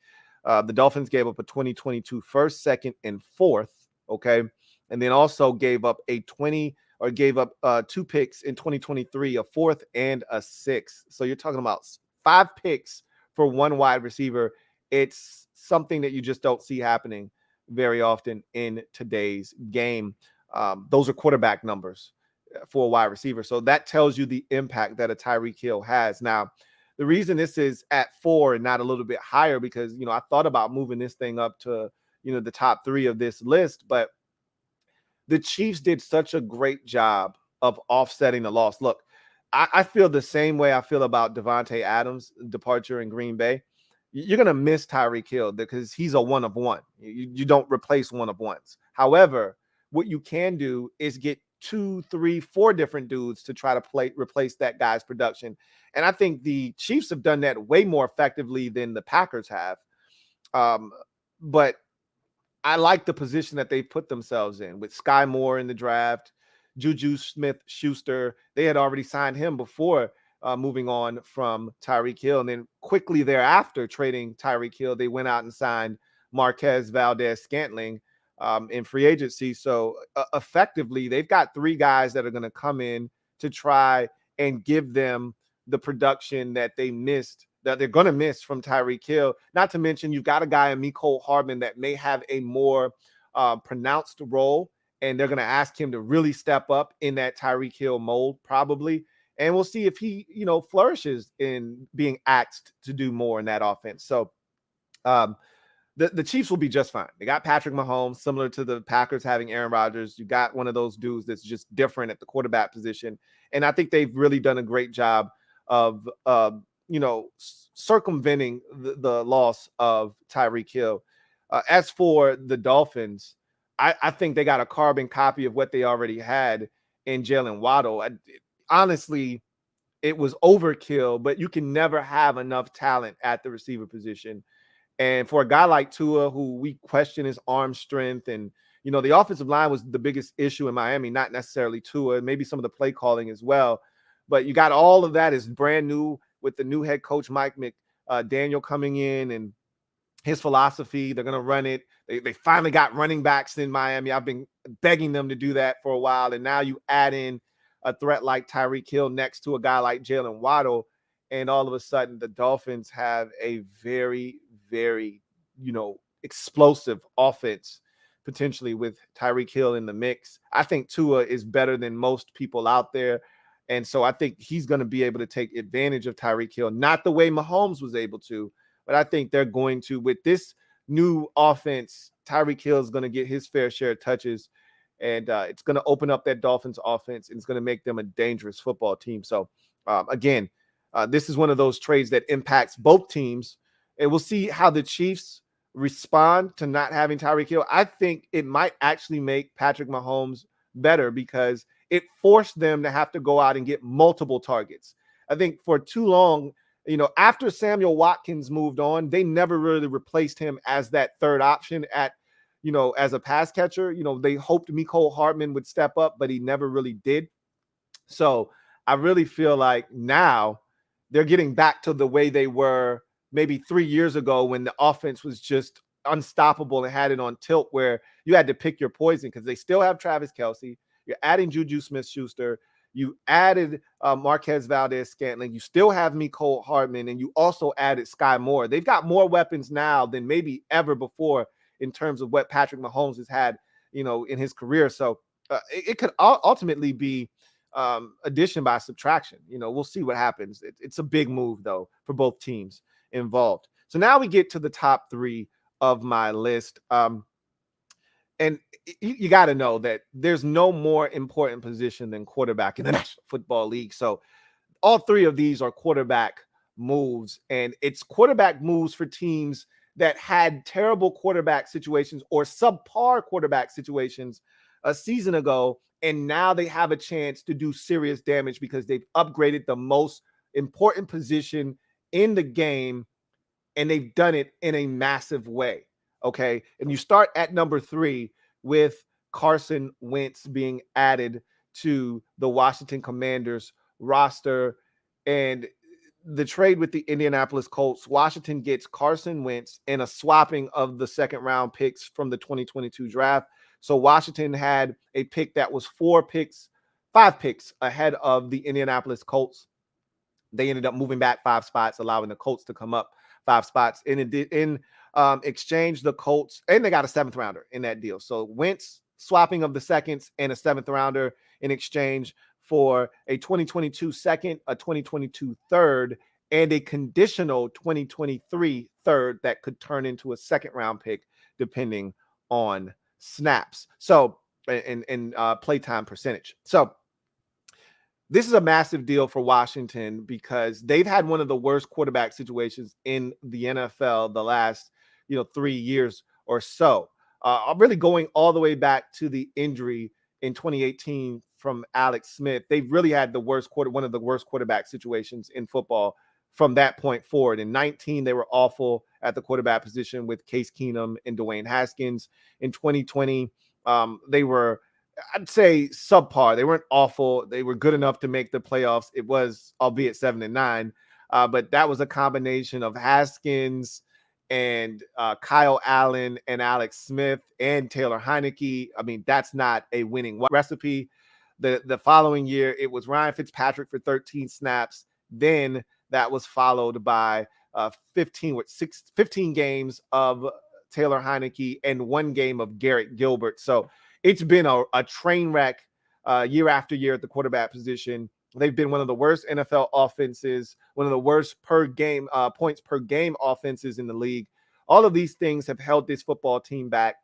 The Dolphins gave up a 2022 first, second, and fourth, okay? And then also gave up two picks in 2023, a fourth and a sixth. So you're talking about 5 picks for one wide receiver. It's something that you just don't see happening very often in today's game. Those are quarterback numbers for a wide receiver. So that tells you the impact that a Tyreek Hill has. Now, the reason this is at 4 and not a little bit higher, because, I thought about moving this thing up to, the top 3 of this list, but the Chiefs did such a great job of offsetting the loss. Look, I feel the same way I feel about Davante Adams' departure in Green Bay. You're going to miss Tyreek Hill because he's a one of one. You don't replace one of ones. However, what you can do is get 2, 3, 4 different dudes to try to replace that guy's production. And I think the Chiefs have done that way more effectively than the Packers have. But I like the position that they put themselves in with Sky Moore in the draft, Juju Smith-Schuster. They had already signed him before moving on from Tyreek Hill. And then quickly thereafter, trading Tyreek Hill, they went out and signed Marquez Valdez-Scantling in free agency. So effectively, they've got 3 guys that are going to come in to try and give them the production that they missed, that they're going to miss from Tyreek Hill. Not to mention, you've got a guy in Mecole Hardman that may have a more pronounced role, and they're going to ask him to really step up in that Tyreek Hill mold, probably. And we'll see if he, flourishes in being asked to do more in that offense. So the Chiefs will be just fine. They got Patrick Mahomes, similar to the Packers having Aaron Rodgers. You got one of those dudes that's just different at the quarterback position. And I think they've really done a great job of, circumventing the loss of Tyreek Hill. As for the Dolphins, I think they got a carbon copy of what they already had in Jalen Waddle. Honestly, it was overkill, but you can never have enough talent at the receiver position. And for a guy like Tua, who we question his arm strength, and, the offensive line was the biggest issue in Miami, not necessarily Tua, maybe some of the play calling as well. But you got all of that is brand new with the new head coach, Mike McDaniel, coming in and his philosophy. They're going to run it. They finally got running backs in Miami. I've been begging them to do that for a while. And now you add in a threat like Tyreek Hill next to a guy like Jalen Waddle, and all of a sudden the Dolphins have a very, very, explosive offense, potentially with Tyreek Hill in the mix. I think Tua is better than most people out there. And so I think he's going to be able to take advantage of Tyreek Hill, not the way Mahomes was able to, but I think they're going to, with this new offense, Tyreek Hill is going to get his fair share of touches, and it's going to open up that Dolphins offense, and it's going to make them a dangerous football team. So again, this is one of those trades that impacts both teams, and we'll see how the Chiefs respond to not having Tyreek Hill. I think it might actually make Patrick Mahomes better because it forced them to have to go out and get multiple targets. I think for too long, after Samuel Watkins moved on, they never really replaced him as that third option as a pass catcher. They hoped Mecole Hardman would step up, but he never really did. So I really feel like now they're getting back to the way they were maybe 3 years ago when the offense was just unstoppable and had it on tilt, where you had to pick your poison because they still have Travis Kelce. You're adding Juju Smith-Schuster. You added Marquez Valdez-Scantling. You still have Mecole Hardman, and you also added Sky Moore. They've got more weapons now than maybe ever before in terms of what Patrick Mahomes has had, in his career. So it could ultimately be addition by subtraction. We'll see what happens. It's a big move, though, for both teams involved. So now we get to the top 3 of my list. And you got to know that there's no more important position than quarterback in the National Football League. So all 3 of these are quarterback moves, and it's quarterback moves for teams that had terrible quarterback situations or subpar quarterback situations a season ago, and now they have a chance to do serious damage because they've upgraded the most important position in the game, and they've done it in a massive way. Okay. And you start at number 3 with Carson Wentz being added to the Washington Commanders roster. And the trade with the Indianapolis Colts, Washington gets Carson Wentz and a swapping of the second round picks from the 2022 draft. So Washington had a pick that was 5 picks ahead of the Indianapolis Colts. They ended up moving back 5 spots, allowing the Colts to come up 5 spots. In exchange, the Colts, and they got a 7th rounder in that deal. So Wentz swapping of the seconds and a 7th rounder in exchange for a 2022 second, a 2022 third, and a conditional 2023 third that could turn into a 2nd round pick depending on snaps. So, and playtime percentage. So this is a massive deal for Washington because they've had one of the worst quarterback situations in the NFL the last, 3 years or so. Really going all the way back to the injury in 2018 from Alex Smith. They've really had one of the worst quarterback situations in football from that point forward. In 19, they were awful at the quarterback position with Case Keenum and Dwayne Haskins. In 2020, they were, I'd say, subpar. They weren't awful. They were good enough to make the playoffs. It was, albeit 7-9, but that was a combination of Haskins and Kyle Allen and Alex Smith and Taylor Heineke. I mean, that's not a winning recipe. The following year, it was Ryan Fitzpatrick for 13 snaps. Then that was followed by 15 games of Taylor Heineke and 1 game of Garrett Gilbert. So it's been a train wreck year after year at the quarterback position. They've been one of the worst NFL offenses, one of the worst per game points per game offenses in the league. All of these things have held this football team back,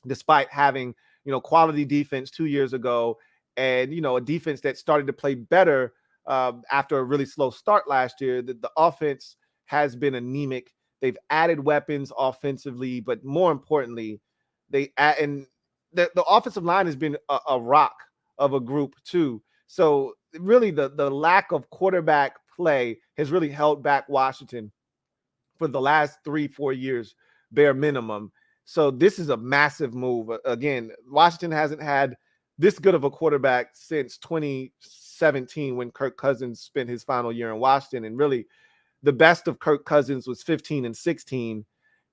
despite having, quality defense 2 years ago and, a defense that started to play better after a really slow start last year. The offense has been anemic. They've added weapons offensively, but more importantly, the offensive line has been a rock of a group too. So really the lack of quarterback play has really held back Washington for the last 3-4 years, bare minimum. So this is a massive move. Again, Washington hasn't had this good of a quarterback since 2017 when Kirk Cousins spent his final year in Washington. And really the best of Kirk Cousins was 15 and 16.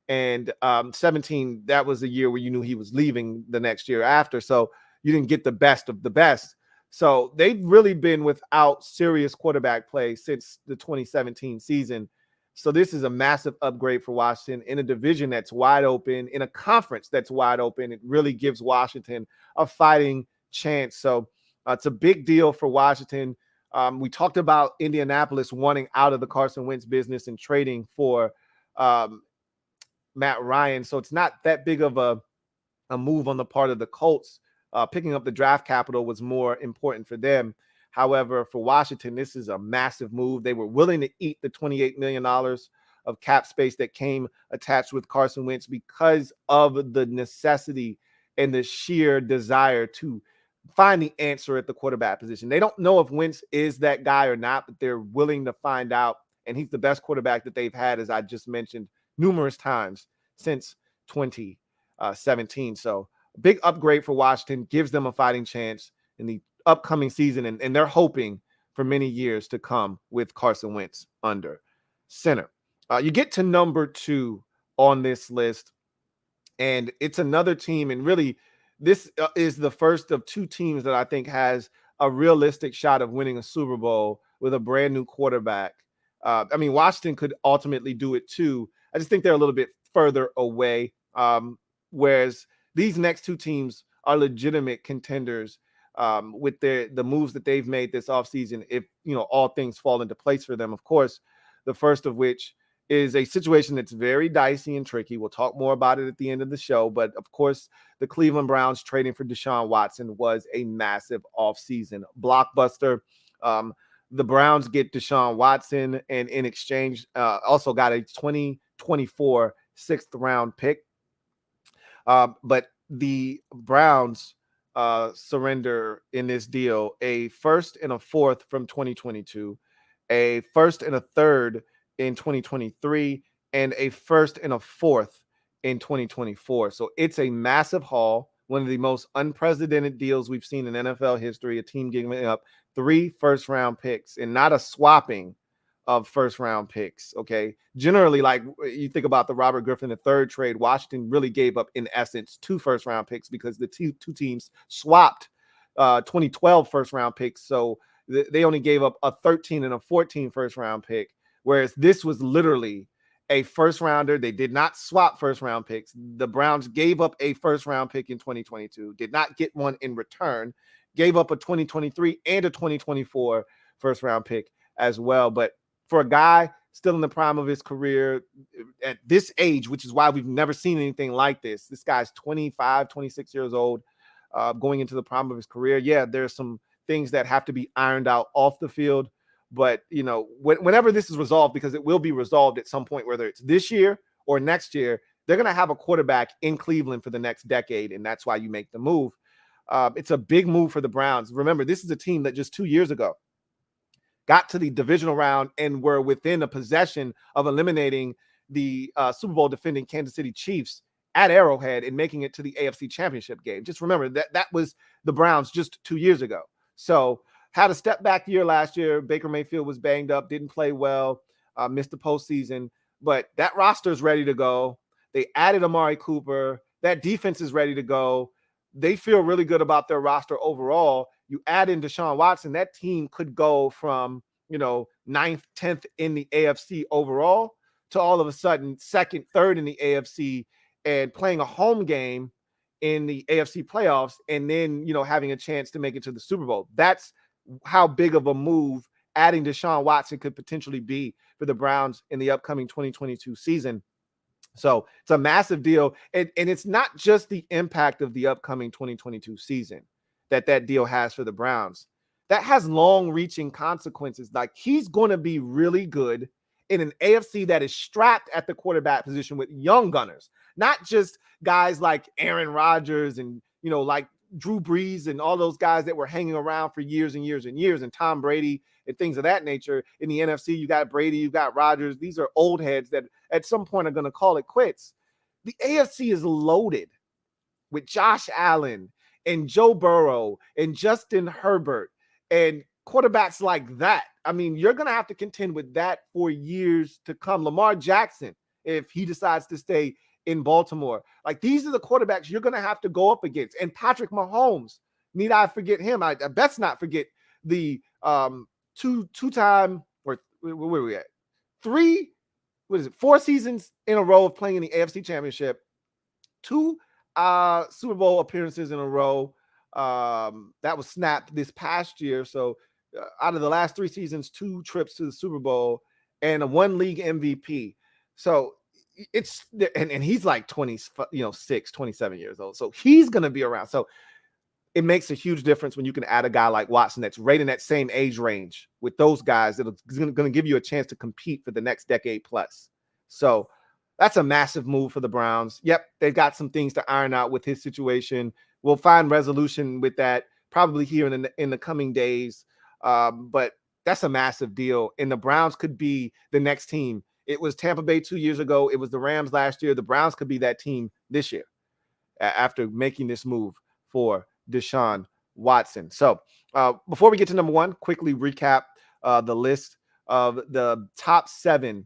And 17, that was a year where you knew he was leaving the next year after. So you didn't get the best of the best. So they've really been without serious quarterback play since the 2017 season. So this is a massive upgrade for Washington in a division that's wide open, in a conference that's wide open. It really gives Washington a fighting chance. So it's a big deal for Washington. We talked about Indianapolis wanting out of the Carson Wentz business and trading for Matt Ryan. So it's not that big of a move on the part of the Colts. Picking up the draft capital was more important for them. However, for Washington, this is a massive move. They were willing to eat the $28 million of cap space that came attached with Carson Wentz because of the necessity and the sheer desire to find the answer at the quarterback position. They don't know if Wentz is that guy or not, but they're willing to find out. And he's the best quarterback that they've had, as I just mentioned, numerous times since 2017. So a big upgrade for Washington, gives them a fighting chance in the upcoming season. And they're hoping for many years to come with Carson Wentz under center. You get to number 2 on this list, and it's another team. And really, this is the first of 2 teams that I think has a realistic shot of winning a Super Bowl with a brand new quarterback. I mean, Washington could ultimately do it too. I just think they're a little bit further away. Whereas these next 2 teams are legitimate contenders with the moves that they've made this offseason, if all things fall into place for them. Of course, the first of which is a situation that's very dicey and tricky. We'll talk more about it at the end of the show. But of course, the Cleveland Browns trading for Deshaun Watson was a massive offseason blockbuster. The Browns get Deshaun Watson, and in exchange, also got a 2024 6th round pick. But the Browns surrender in this deal a 1st and a 4th from 2022, a 1st and a 3rd in 2023 and a first and a fourth in 2024. So it's a massive haul, one of the most unprecedented deals we've seen in NFL history, a team giving up 3 first-round picks and not a swapping of first-round picks, okay? Generally, like you think about the Robert Griffin III trade, Washington really gave up, in essence, 2 first-round picks because the two teams swapped 2012 first-round picks. So they only gave up a 13 and a 14 first-round pick, whereas this was literally a first rounder. They did not swap first round picks. The Browns gave up a first round pick in 2022, did not get one in return, gave up a 2023 and a 2024 first round pick as well. But for a guy still in the prime of his career at this age, which is why we've never seen anything like this, this guy's 25, 26 years old, going into the prime of his career. Yeah, there's some things that have to be ironed out off the field. But, you know, whenever this is resolved, because it will be resolved at some point, whether it's this year or next year, they're going to have a quarterback in Cleveland for the next decade. And that's why you make the move. It's a big move for the Browns. Remember, this is a team that just 2 years ago got to the divisional round and were within a possession of eliminating the Super Bowl defending Kansas City Chiefs at Arrowhead and making it to the AFC Championship game. Just remember that was the Browns just 2 years ago. So had a step back year last year. Baker Mayfield was banged up, didn't play well, missed the postseason. But that roster is ready to go. They added Amari Cooper. That defense is ready to go. They feel really good about their roster overall. You add in Deshaun Watson, that team could go from, 9th, 10th in the AFC overall to all of a sudden 2nd, 3rd in the AFC and playing a home game in the AFC playoffs and then, having a chance to make it to the Super Bowl. That's how big of a move adding Deshaun Watson could potentially be for the Browns in the upcoming 2022 season. So it's a massive deal. And it's not just the impact of the upcoming 2022 season that deal has for the Browns. That has long-reaching consequences. Like, he's going to be really good in an AFC that is strapped at the quarterback position with young gunners, not just guys like Aaron Rodgers and, like Drew Brees and all those guys that were hanging around for years and years and years, and Tom Brady and things of that nature. In the NFC, you got Brady, you got Rodgers. These are old heads that at some point are going to call it quits. The AFC is loaded with Josh Allen and Joe Burrow and Justin Herbert and quarterbacks like that. I mean, you're going to have to contend with that for years to come. Lamar Jackson, if he decides to stay in Baltimore. Like, these are the quarterbacks you're going to have to go up against. And Patrick Mahomes, need I forget him? I best not forget the two-time, or where were we at? 4 seasons in a row of playing in the AFC Championship, 2 Super Bowl appearances in a row. That was snapped this past year. So out of the last 3 seasons, 2 trips to the Super Bowl and a 1 league MVP. So it's, and he's like 26, 27 years old. So he's going to be around. So it makes a huge difference when you can add a guy like Watson that's right in that same age range with those guys that are going to give you a chance to compete for the next decade plus. So that's a massive move for the Browns. Yep, they've got some things to iron out with his situation. We'll find resolution with that probably here in the coming days. But that's a massive deal. And the Browns could be the next team. It was Tampa Bay 2 years ago. It was the Rams last year. The Browns could be that team this year after making this move for Deshaun Watson. So before we get to number 1, quickly recap the list of the top 7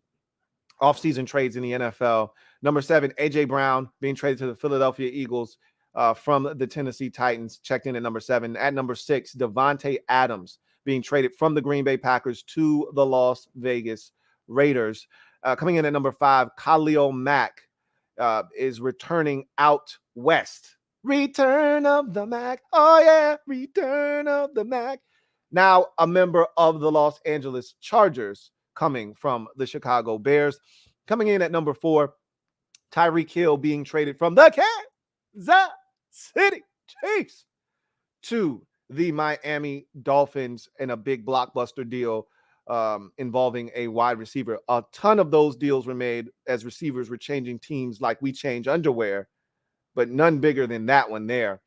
offseason trades in the NFL. Number 7, A.J. Brown being traded to the Philadelphia Eagles from the Tennessee Titans, checked in at number 7. At number 6, Davante Adams being traded from the Green Bay Packers to the Las Vegas Raiders. Coming in at number 5, Khalil Mack is returning out west. Return of the Mack. Oh, yeah. Return of the Mack. Now a member of the Los Angeles Chargers, coming from the Chicago Bears. Coming in at number 4, Tyreek Hill being traded from the Kansas City Chiefs to the Miami Dolphins in a big blockbuster deal involving a wide receiver. A ton of those deals were made as receivers were changing teams like we change underwear, but none bigger than that one there,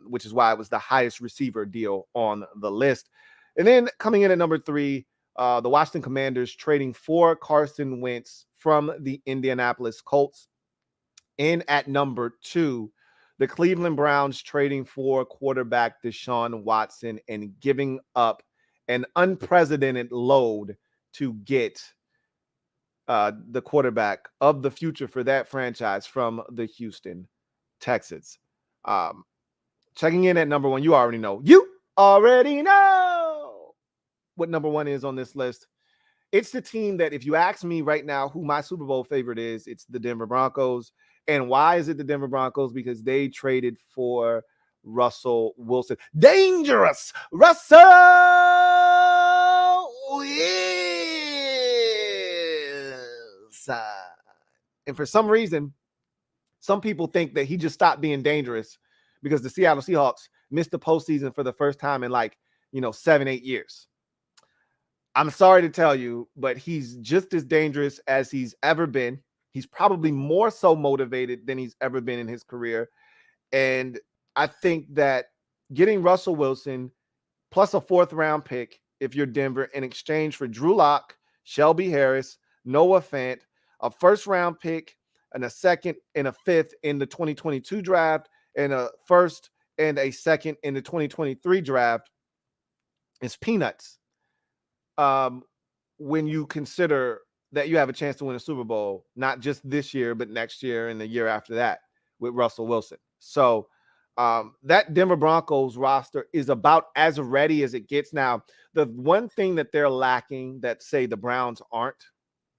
which is why it was the highest receiver deal on the list. And then coming in at number 3, the Washington Commanders trading for Carson Wentz from the Indianapolis Colts. In at number 2, the Cleveland Browns trading for quarterback Deshaun Watson and giving up an unprecedented load to get the quarterback of the future for that franchise from the Houston Texans. Checking in at number 1, you already know. You already know what number 1 is on this list. It's the team that, if you ask me right now who my Super Bowl favorite is, it's the Denver Broncos. And why is it the Denver Broncos? Because they traded for Russell Wilson. Dangerous Russell Wilson. And for some reason, some people think that he just stopped being dangerous because the Seattle Seahawks missed the postseason for the first time in 7-8 years. I'm sorry to tell you, but he's just as dangerous as he's ever been. He's probably more so motivated than he's ever been in his career. And I think that getting Russell Wilson plus a 4th-round pick, if you're Denver, in exchange for Drew Lock, Shelby Harris, Noah Fant, a 1st-round pick, and a 2nd and a 5th in the 2022 draft, and a 1st and a 2nd in the 2023 draft, is peanuts. When you consider that you have a chance to win a Super Bowl, not just this year, but next year and the year after that with Russell Wilson. So that Denver Broncos roster is about as ready as it gets. Now, the one thing that they're lacking that, say, the Browns aren't,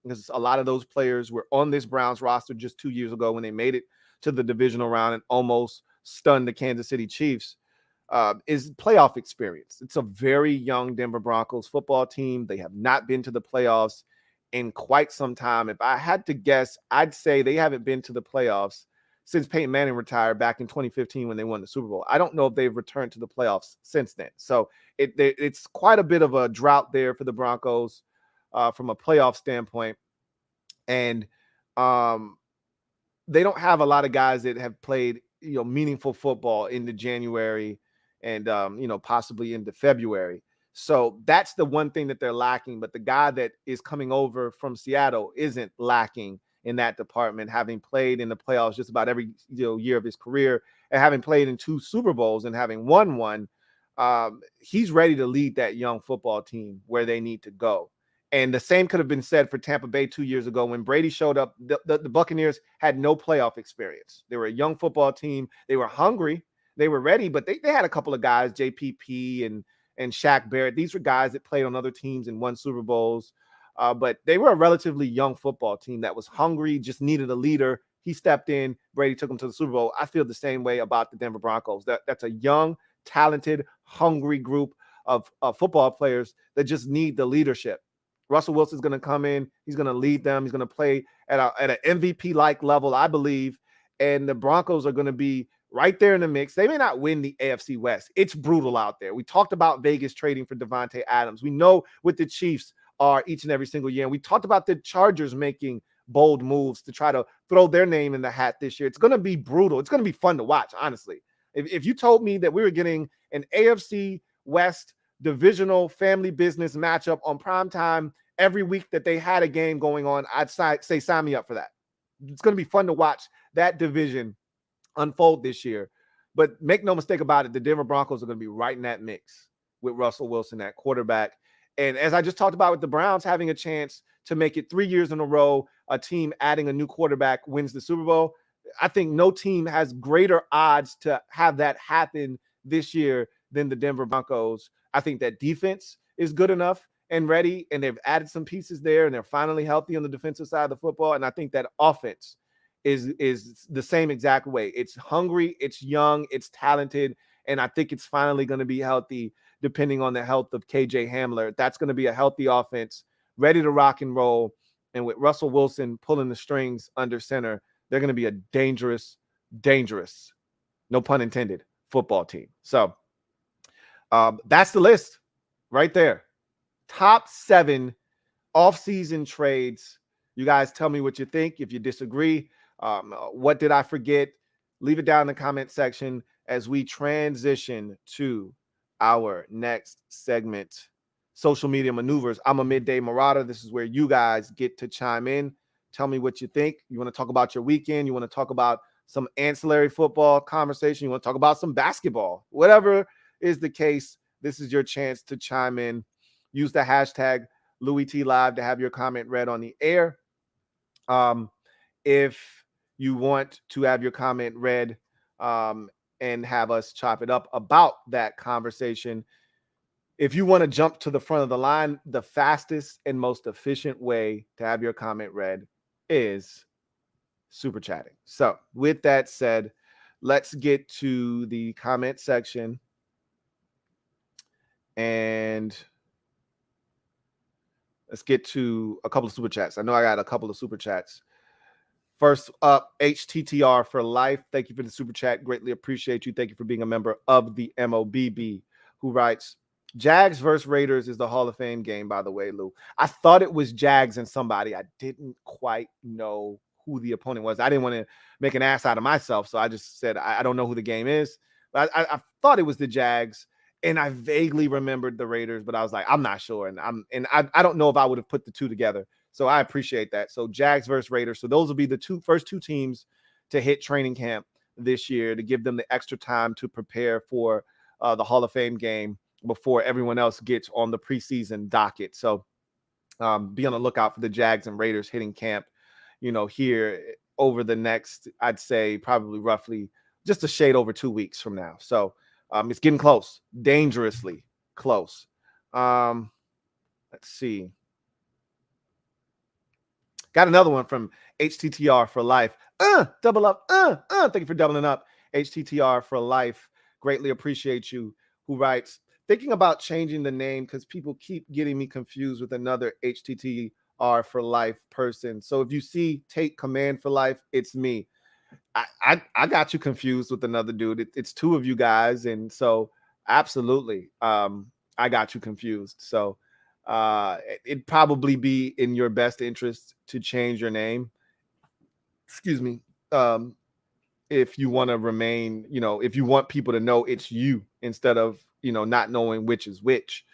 because a lot of those players were on this Browns roster just 2 years ago when they made it to the divisional round and almost stunned the Kansas City Chiefs, is playoff experience. It's a very young Denver Broncos football team. They have not been to the playoffs in quite some time. If I had to guess, I'd say they haven't been to the playoffs since Peyton Manning retired back in 2015 when they won the Super Bowl. I don't know if they've returned to the playoffs since then. So it's quite a bit of a drought there for the Broncos from a playoff standpoint. And they don't have a lot of guys that have played meaningful football into January and possibly into February. So that's the one thing that they're lacking. But the guy that is coming over from Seattle isn't lacking in that department, having played in the playoffs just about every year of his career and having played in 2 Super Bowls and having won one. He's ready to lead that young football team where they need to go. And the same could have been said for Tampa Bay 2 years ago when Brady showed up. The Buccaneers had no playoff experience. They were a young football team. They were hungry. They were ready, but they had a couple of guys, JPP and Shaq Barrett. These were guys that played on other teams and won Super Bowls. But they were a relatively young football team that was hungry, just needed a leader. He stepped in. Brady took them to the Super Bowl. I feel the same way about the Denver Broncos. That's a young, talented, hungry group of football players that just need the leadership. Russell Wilson's going to come in. He's going to lead them. He's going to play at an MVP-like level, I believe. And the Broncos are going to be right there in the mix. They may not win the AFC West. It's brutal out there. We talked about Vegas trading for Davante Adams. We know what the Chiefs are each and every single year. And we talked about the Chargers making bold moves to try to throw their name in the hat this year. It's going to be brutal. It's going to be fun to watch, honestly. If you told me that we were getting an AFC West divisional family business matchup on primetime every week that they had a game going on, I'd say sign me up for that. It's going to be fun to watch that division unfold this year. But make no mistake about it, the Denver Broncos are going to be right in that mix with Russell Wilson at quarterback. And as I just talked about with the Browns having a chance to make it 3 years in a row, a team adding a new quarterback wins the Super Bowl, I think no team has greater odds to have that happen this year than the Denver Broncos. I think that defense is good enough and ready, and they've added some pieces there, and they're finally healthy on the defensive side of the football. And I think that offense is the same exact way. It's hungry, it's young, it's talented, and I think it's finally going to be healthy depending on the health of KJ Hamler. That's going to be a healthy offense, ready to rock and roll. And with Russell Wilson pulling the strings under center, they're going to be a dangerous, no pun intended, football team. So that's the list right there. Top 7 offseason trades. You guys tell me what you think. If you disagree, what did I forget? Leave it down in the comment section as we transition to our next segment. social media maneuvers. I'm a midday marauder. This is where you guys get to chime in. Tell me what you think. You want to talk about your weekend? You want to talk about some ancillary football conversation? You want to talk about some basketball? Whatever is the case, this is your chance to chime in. Use the hashtag LouieTLive to have your comment read on the air. If you want to have your comment read and have us chop it up about that conversation, if you want to jump to the front of the line, the fastest and most efficient way to have your comment read is super chatting. So with that said, let's get to the comment section. And let's get to a couple of super chats. I know I got a couple of super chats. First up, HTTR for life. Thank you for the super chat. Greatly appreciate you. Thank you for being a member of the MOBB, who writes, Jags versus Raiders is the Hall of Fame game, by the way, Lou. I thought it was Jags and somebody. I didn't quite know who the opponent was. I didn't want to make an ass out of myself, so I just said I don't know who the game is. But I thought it was the Jags, and I vaguely remembered the Raiders, but I was like, I'm not sure, and I don't know if I would have put the two together. So I appreciate that. So Jags versus Raiders. So those will be the first two teams to hit training camp this year to give them the extra time to prepare for the Hall of Fame game before everyone else gets on the preseason docket. So be on the lookout for the Jags and Raiders hitting camp, here over the next, I'd say probably roughly just a shade over 2 weeks from now. So it's getting close, dangerously close. Let's see. Got another one from HTTR for life. Double up. Thank you for doubling up. HTTR for life. Greatly appreciate you. Who writes, thinking about changing the name because people keep getting me confused with another HTTR for life person. So if you see Take Command for life, it's me. I got you confused with another dude. It's two of you guys. And so absolutely, I got you confused. So it'd probably be in your best interest to change your name. Excuse me. If you want to remain, if you want people to know it's you instead of, not knowing which is which.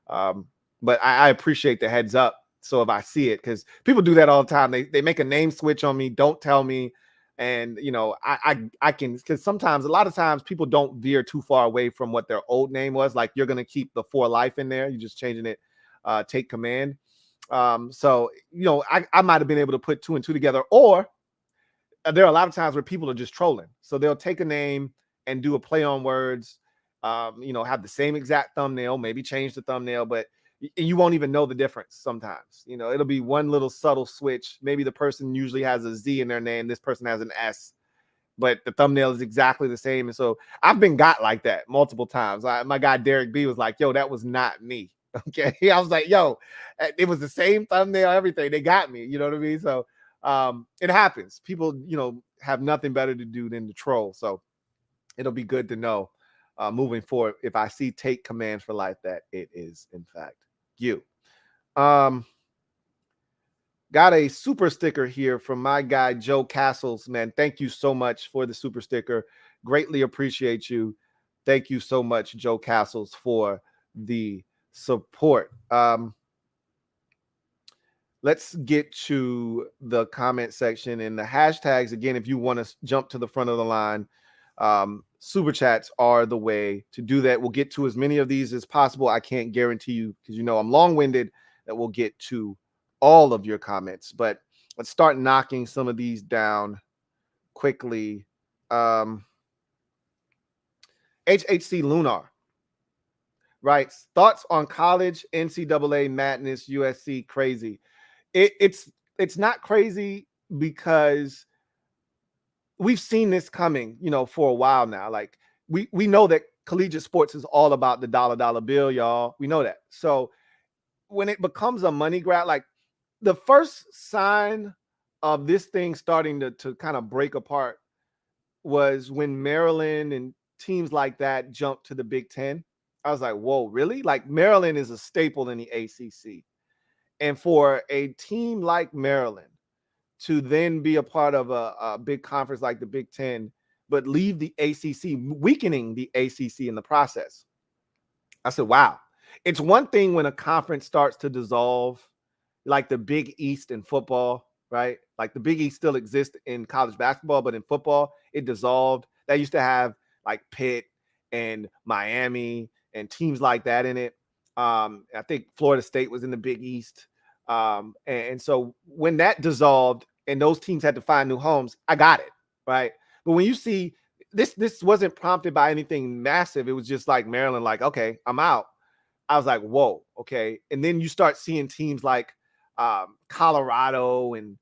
But I appreciate the heads up. So if I see it, because people do that all the time, they make a name switch on me, don't tell me. And, I can, because sometimes, a lot of times people don't veer too far away from what their old name was. Like you're going to keep the For Life in there. You're just changing it. Take Command. So, I might have been able to put two and two together, or there are a lot of times where people are just trolling. So they'll take a name and do a play on words, have the same exact thumbnail, maybe change the thumbnail, but you won't even know the difference sometimes. It'll be one little subtle switch. Maybe the person usually has a Z in their name. This person has an S, but the thumbnail is exactly the same. And so I've been got like that multiple times. My guy Derek B was like, yo, that was not me. Okay. I was like, yo, it was the same thumbnail, everything. They got me. You know what I mean? So it happens. People, have nothing better to do than to troll. So it'll be good to know moving forward, if I see Take Command for life, that it is in fact you. Got a super sticker here from my guy Joe Castles. Man, thank you so much for the super sticker. Greatly appreciate you. Thank you so much, Joe Castles, for the support. Let's get to the comment section and the hashtags. Again, if you want to jump to the front of the line, super chats are the way to do that. We'll get to as many of these as possible. I can't guarantee you, because I'm long-winded, that we'll get to all of your comments. But let's start knocking some of these down quickly. HHC Lunar writes, thoughts on college, NCAA madness, USC crazy. It's not crazy because we've seen this coming, for a while now. Like we know that collegiate sports is all about the dollar bill, y'all. We know that. So when it becomes a money grab, like the first sign of this thing starting to kind of break apart was when Maryland and teams like that jumped to the Big Ten. I was like, whoa, really? Like Maryland is a staple in the ACC. And for a team like Maryland to then be a part of a big conference like the Big Ten, but leave the ACC, weakening the ACC in the process, I said, wow. It's one thing when a conference starts to dissolve, like the Big East in football, right? Like the Big East still exists in college basketball, but in football, it dissolved. That used to have like Pitt and Miami and teams like that in it. I think Florida State was in the Big East. And so when that dissolved and those teams had to find new homes, I got it, right? But when you see this wasn't prompted by anything massive. It was just like Maryland, like, okay, I'm out. I was like, whoa, okay. And then you start seeing teams like Colorado and,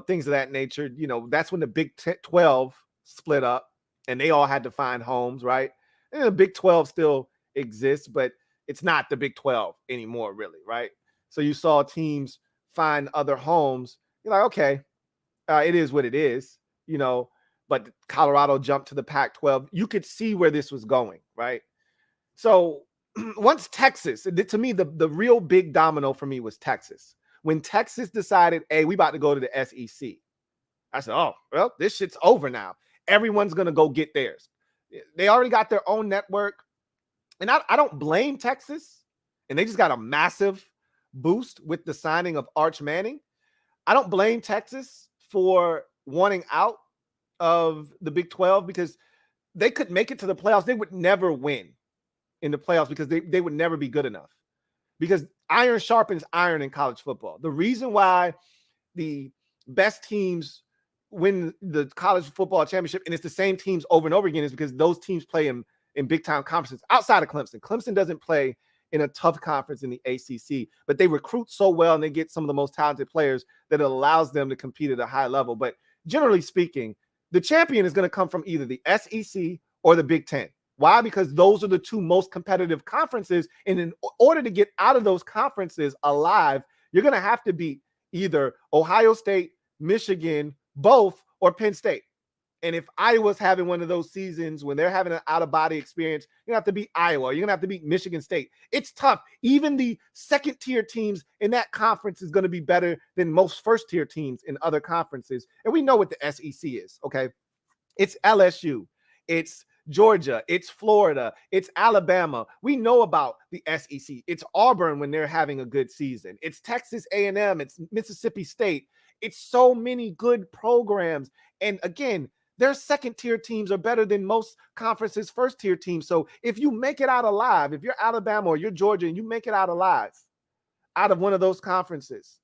things of that nature. That's when the Big 12 split up and they all had to find homes, right? And the Big 12 still exists, but it's not the Big 12 anymore, really, right? So you saw teams find other homes. You're like, okay, it is what it is, but Colorado jumped to the Pac-12. You could see where this was going, right? So once Texas, to me, the real big domino for me was Texas. When Texas decided, hey, we about to go to the SEC, I said, oh, well, this shit's over now. Everyone's going to go get theirs. They already got their own network. And I don't blame Texas. And they just got a massive boost with the signing of Arch Manning. I don't blame Texas for wanting out of the Big 12 because they could make it to the playoffs. They would never win in the playoffs because they would never be good enough, because iron sharpens iron in college football. The reason why the best teams win the college football championship, and it's the same teams over and over again, is because those teams play in big time conferences outside of Clemson. Clemson doesn't play in a tough conference in the ACC, but they recruit so well and they get some of the most talented players that it allows them to compete at a high level. But generally speaking, the champion is going to come from either the SEC or the Big Ten. Why? Because those are the two most competitive conferences. And in order to get out of those conferences alive, you're going to have to beat either Ohio State, Michigan, both, or Penn State. And if Iowa's having one of those seasons when they're having an out-of-body experience, you're going to have to beat Iowa. You're going to have to beat Michigan State. It's tough. Even the second-tier teams in that conference is going to be better than most first-tier teams in other conferences. And we know what the SEC is, okay? It's LSU. It's Georgia. It's Florida. It's Alabama. We know about the SEC. It's Auburn when they're having a good season. It's Texas A&M. It's Mississippi State. It's so many good programs. And again, their second-tier teams are better than most conferences' first-tier teams. So if you make it out alive, if you're Alabama or you're Georgia and you make it out alive out of one of those conferences,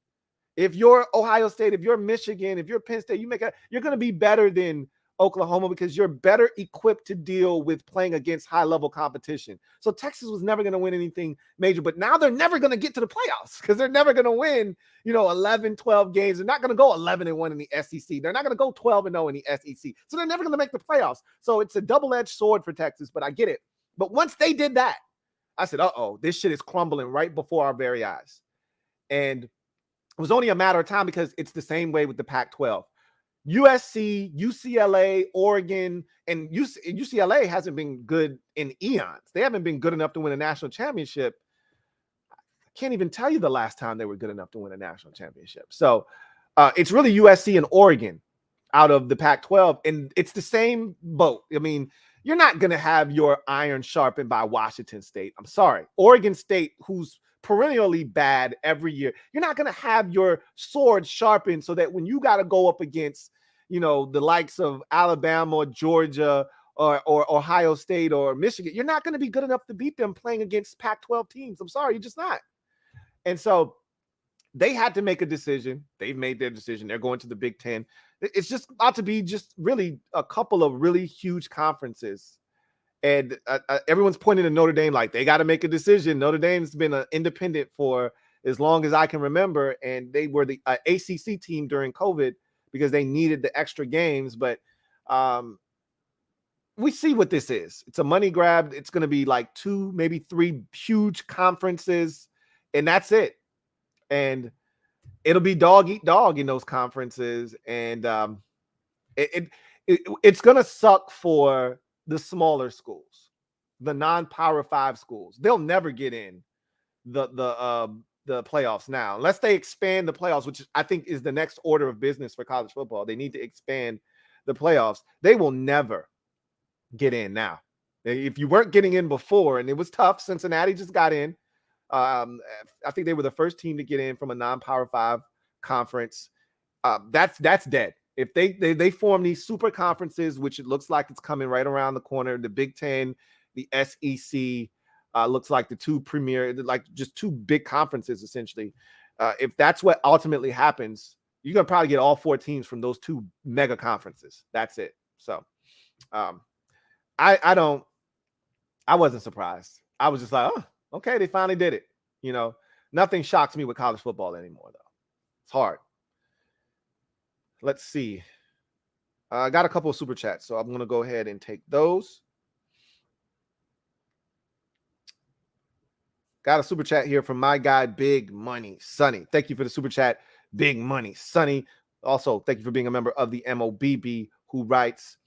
if you're Ohio State, if you're Michigan, if you're Penn State, you're going to be better than Oklahoma because you're better equipped to deal with playing against high-level competition. So Texas was never going to win anything major, but now they're never going to get to the playoffs because they're never going to win, 11, 12 games. They're not going to go 11-1 in the SEC. They're not going to go 12-0 in the SEC. So they're never going to make the playoffs. So it's a double-edged sword for Texas, but I get it. But once they did that, I said, uh-oh, this shit is crumbling right before our very eyes. And it was only a matter of time because it's the same way with the Pac-12. USC, UCLA, Oregon, and UCLA hasn't been good in eons. They haven't been good enough to win a national championship. I can't even tell you the last time they were good enough to win a national championship. So it's really USC and Oregon out of the Pac-12, and it's the same boat. I mean, you're not going to have your iron sharpened by Washington State. I'm sorry. Oregon State, who's perennially bad every year, you're not going to have your sword sharpened so that when you got to go up against, the likes of Alabama or Georgia or Ohio State or Michigan, you're not going to be good enough to beat them playing against Pac-12 teams. I'm sorry, you're just not. And so they had to make a decision. They've made their decision. They're going to the Big Ten. It's just about to be just really a couple of really huge conferences. And everyone's pointing to Notre Dame like they got to make a decision. Notre Dame's been an independent for as long as I can remember, and they were the ACC team during COVID because they needed the extra games. But we see what this is. It's a money grab. It's going to be like 2, maybe 3 huge conferences, and that's it. And it'll be dog eat dog in those conferences, and it's going to suck for the smaller schools, the non-Power 5 schools. They'll never get in the playoffs now, unless they expand the playoffs, which I think is the next order of business for college football. They need to expand the playoffs. They will never get in now. If you weren't getting in before, and it was tough, Cincinnati just got in, I think they were the first team to get in from a non-Power 5 conference. That's dead. If they form these super conferences, which it looks like it's coming right around the corner, the Big Ten, the SEC, looks like the two premier, like just two big conferences essentially. If that's what ultimately happens, you're gonna probably get all 4 teams from those two mega conferences. That's it. So I wasn't surprised. I was just like, oh, okay, they finally did it. Nothing shocks me with college football anymore, though. It's hard. Let's see. I got a couple of super chats, so I'm going to go ahead and take those. Got a super chat here from my guy, Big Money Sonny. Thank you for the super chat, Big Money Sonny. Also, thank you for being a member of the MOBB, who writes,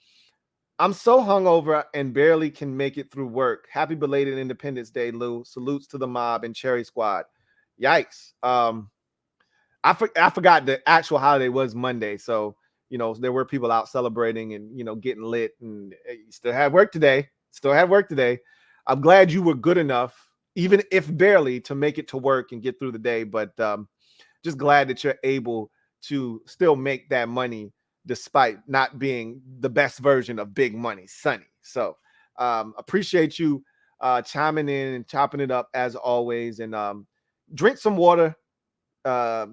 I'm so hungover and barely can make it through work. Happy belated Independence Day, Lou. Salutes to the mob and Cherry Squad. Yikes. I forgot the actual holiday was Monday. So, there were people out celebrating and, getting lit, and you still had work today. I'm glad you were good enough, even if barely, to make it to work and get through the day. But just glad that you're able to still make that money despite not being the best version of Big Money Sonny. So appreciate you chiming in and chopping it up as always. And drink some water,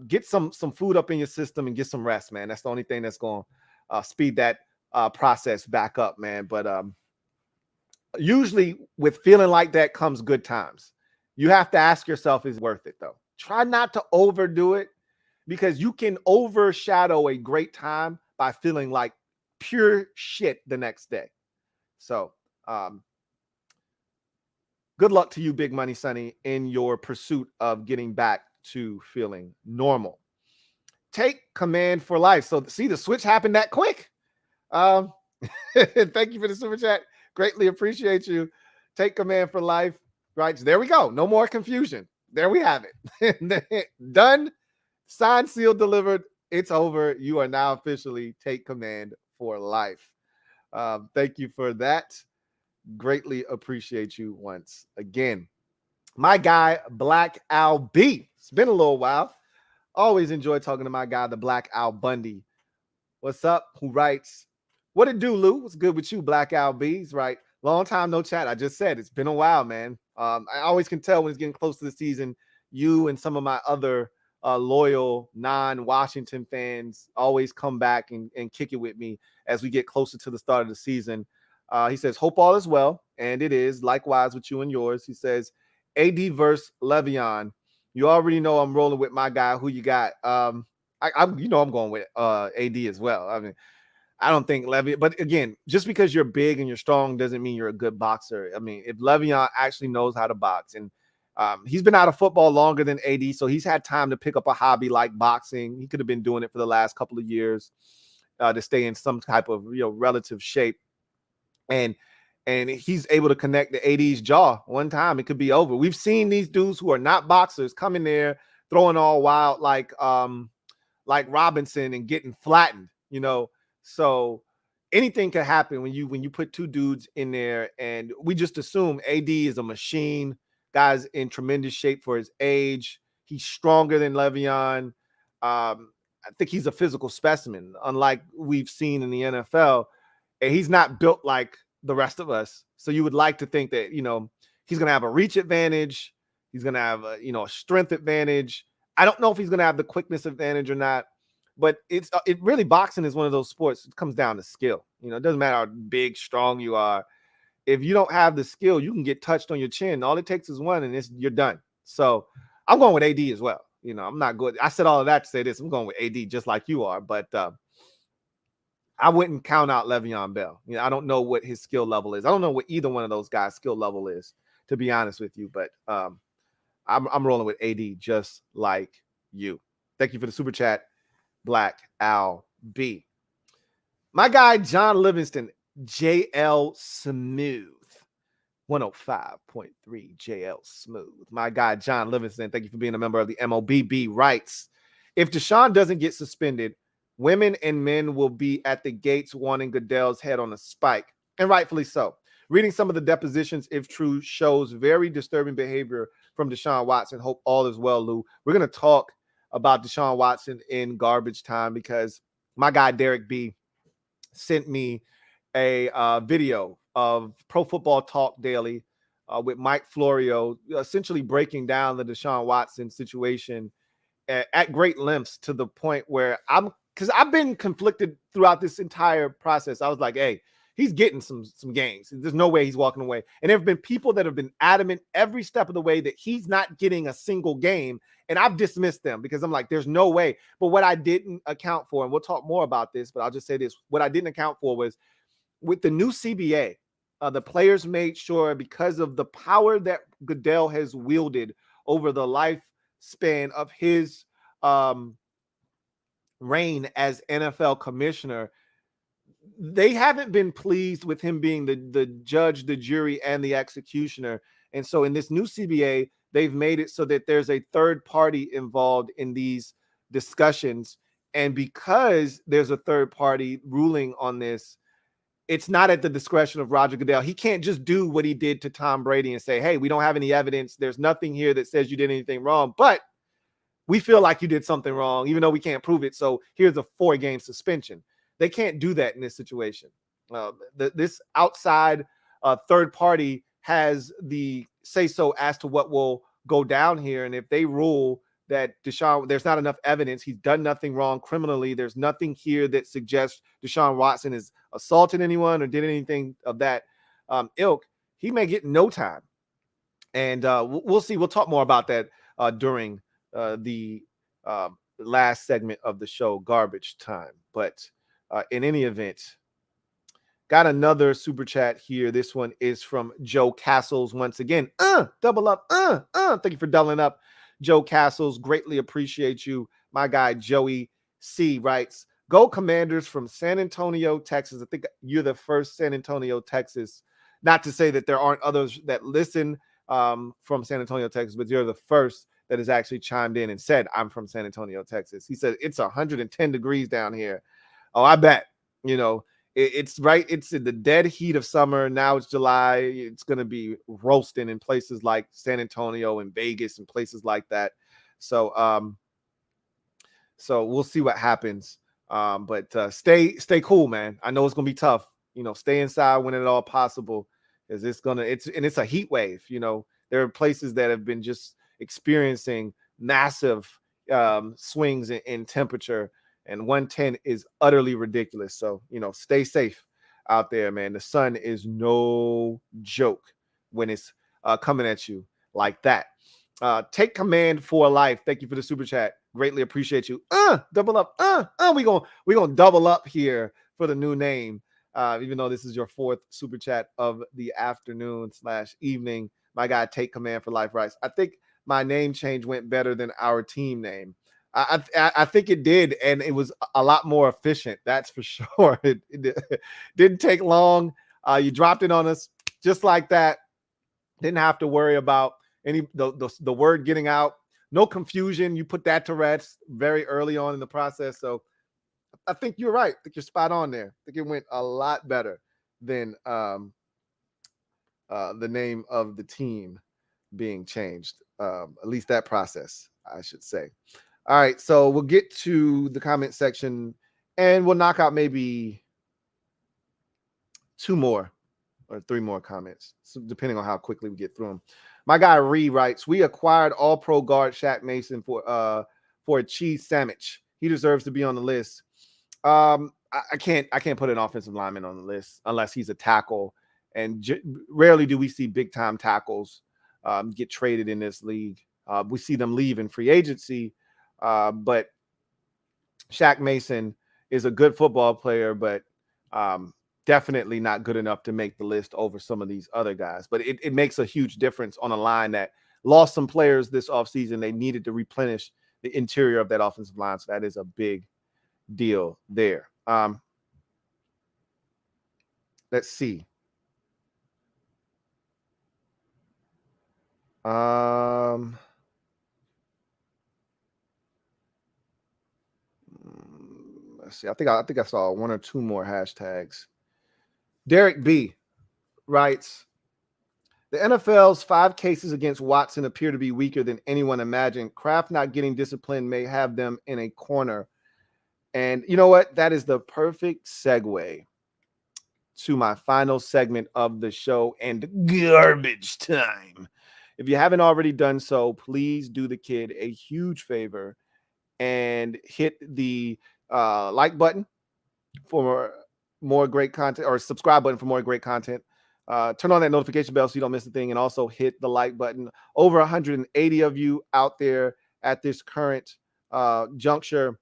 get some food up in your system, and get some rest, man. That's the only thing that's going to speed that process back up, man. But usually with feeling like that comes good times. You have to ask yourself, is it worth it, though? Try not to overdo it, because you can overshadow a great time by feeling like pure shit the next day. So good luck to you, Big Money Sonny, in your pursuit of getting back to feeling normal. Take command for life. So see, the switch happened that quick. Thank you for the super chat. Greatly appreciate you. Take command for life. Right. So there we go. No more confusion. There we have it. Done. Signed, sealed, delivered. It's over. You are now officially Take Command for life. Thank you for that. Greatly appreciate you once again. My guy, Black Al B. It's been a little while. Always enjoy talking to my guy, the Black Al Bundy. What's up? Who writes, what it do, Lou? What's good with you, Black Al B? He's right. Long time no chat. I just said it's been a while, man. I always can tell when it's getting close to the season. You and some of my other loyal non-Washington fans always come back and kick it with me as we get closer to the start of the season. He says, hope all is well, and it is. Likewise with you and yours. He says, AD versus Le'Veon. You already know I'm rolling with my guy. Who you got? I'm going with AD as well. I mean, I don't think Le'Veon, but again, just because you're big and you're strong doesn't mean you're a good boxer. I mean, if Le'Veon actually knows how to box, and he's been out of football longer than AD, so he's had time to pick up a hobby like boxing. He could have been doing it for the last couple of years to stay in some type of relative shape, and he's able to connect the AD's jaw one time. It could be over. We've seen these dudes who are not boxers come in there throwing all wild like Robinson and getting flattened. So anything can happen when you put two dudes in there, and we just assume AD is a machine. Guy's in tremendous shape for his age. He's stronger than Le'Veon. I think he's a physical specimen, unlike we've seen in the NFL. And he's not built like the rest of us. So you would like to think that, he's going to have a reach advantage. He's going to have a strength advantage. I don't know if he's going to have the quickness advantage or not. But it really, boxing is one of those sports. It comes down to skill. It doesn't matter how big, strong you are. If you don't have the skill, you can get touched on your chin. All it takes is one, and you're done. So I'm going with AD as well. I'm not good. I said all of that to say this. I'm going with AD just like you are. But I wouldn't count out Le'Veon Bell. I don't know what his skill level is. I don't know what either one of those guys' skill level is, to be honest with you. But I'm rolling with AD just like you. Thank you for the super chat, Black Al B. My guy, John Livingston, JL Smooth, 105.3 JL Smooth. My guy, John Livingston, thank you for being a member of the MOBB, writes, if Deshaun doesn't get suspended, women and men will be at the gates wanting Goodell's head on a spike, and rightfully so. Reading some of the depositions, if true, shows very disturbing behavior from Deshaun Watson. Hope all is well, Lou. We're going to talk about Deshaun Watson in garbage time because my guy Derek B sent me a video of Pro Football Talk Daily with Mike Florio, essentially breaking down the Deshaun Watson situation at great lengths, to the point where because I've been conflicted throughout this entire process. I was like, hey, he's getting some games. There's no way he's walking away. And there have been people that have been adamant every step of the way that he's not getting a single game. And I've dismissed them because I'm like, there's no way. But what I didn't account for, and we'll talk more about this, but I'll just say this. What I didn't account for was with the new CBA, the players made sure, because of the power that Goodell has wielded over the lifespan of his reign as NFL commissioner, they haven't been pleased with him being the judge, the jury, and the executioner. And so in this new CBA, they've made it so that there's a third party involved in these discussions. And because there's a third party ruling on this, it's not at the discretion of Roger Goodell. He can't just do what he did to Tom Brady and say, hey, we don't have any evidence. There's nothing here that says you did anything wrong, but we feel like you did something wrong, even though we can't prove it. So here's a 4-game suspension. They can't do that in this situation. This outside third party has the say-so as to what will go down here. And if they rule that Deshaun, there's not enough evidence, he's done nothing wrong criminally, there's nothing here that suggests Deshaun Watson has assaulted anyone or did anything of that ilk, he may get no time. And we'll see. We'll talk more about that during the last segment of the show, Garbage Time. But in any event, got another super chat here. This one is from Joe Castles. Once again, double up. Thank you for doubling up, Joe Castles. Greatly appreciate you. My guy Joey C writes, go Commanders from San Antonio, Texas. I think you're the first San Antonio, Texas. Not to say that there aren't others that listen from San Antonio, Texas, but you're the first that has actually chimed in and said, I'm from San Antonio, Texas. He said, it's 110 degrees down here. Oh, I bet. You know, it's right. It's in the dead heat of summer. Now it's July. It's going to be roasting in places like San Antonio and Vegas and places like that. So, so we'll see what happens. But stay cool, man. I know it's going to be tough. You know, stay inside when at all possible. Is it's a heat wave. You know, there are places that have been just experiencing massive swings in temperature, and 110 is utterly ridiculous. So, you know, stay safe out there, man. The sun is no joke when it's coming at you like that. Take command for life. Thank you for the super chat. Greatly appreciate you. Double up. We're gonna double up here for the new name. Even though this is your 4th super chat of the afternoon / evening, my guy Take Command for Life writes, I think my name change went better than our team name. I think it did, and it was a lot more efficient. That's for sure. It didn't take long. You dropped it on us just like that. Didn't have to worry about the word getting out. No confusion. You put that to rest very early on in the process. So I think you're right. I think you're spot on there. I think it went a lot better than the name of the team being changed. At least that process, I should say. All right, so we'll get to the comment section and we'll knock out maybe 2 more or 3 more comments, so depending on how quickly we get through them. My guy Ree writes, we acquired all-pro guard Shaq Mason for a cheese sandwich. He deserves to be on the list. I can't put an offensive lineman on the list unless he's a tackle, and rarely do we see big-time tackles get traded in this league. We see them leave in free agency, but Shaq Mason is a good football player, but definitely not good enough to make the list over some of these other guys. But it makes a huge difference on a line that lost some players this offseason. They needed to replenish the interior of that offensive line, so that is a big deal there. Let's see. Let's see. I think I saw 1 or 2 more hashtags. Derek B writes, the NFL's 5 cases against Watson appear to be weaker than anyone imagined. Kraft not getting disciplined may have them in a corner. And you know what? That is the perfect segue to my final segment of the show and garbage time. If you haven't already done so, please do the kid a huge favor and hit the like button for more great content, or subscribe button for more great content. Turn on that notification bell so you don't miss a thing, and also hit the like button. Over 180 of you out there at this current juncture,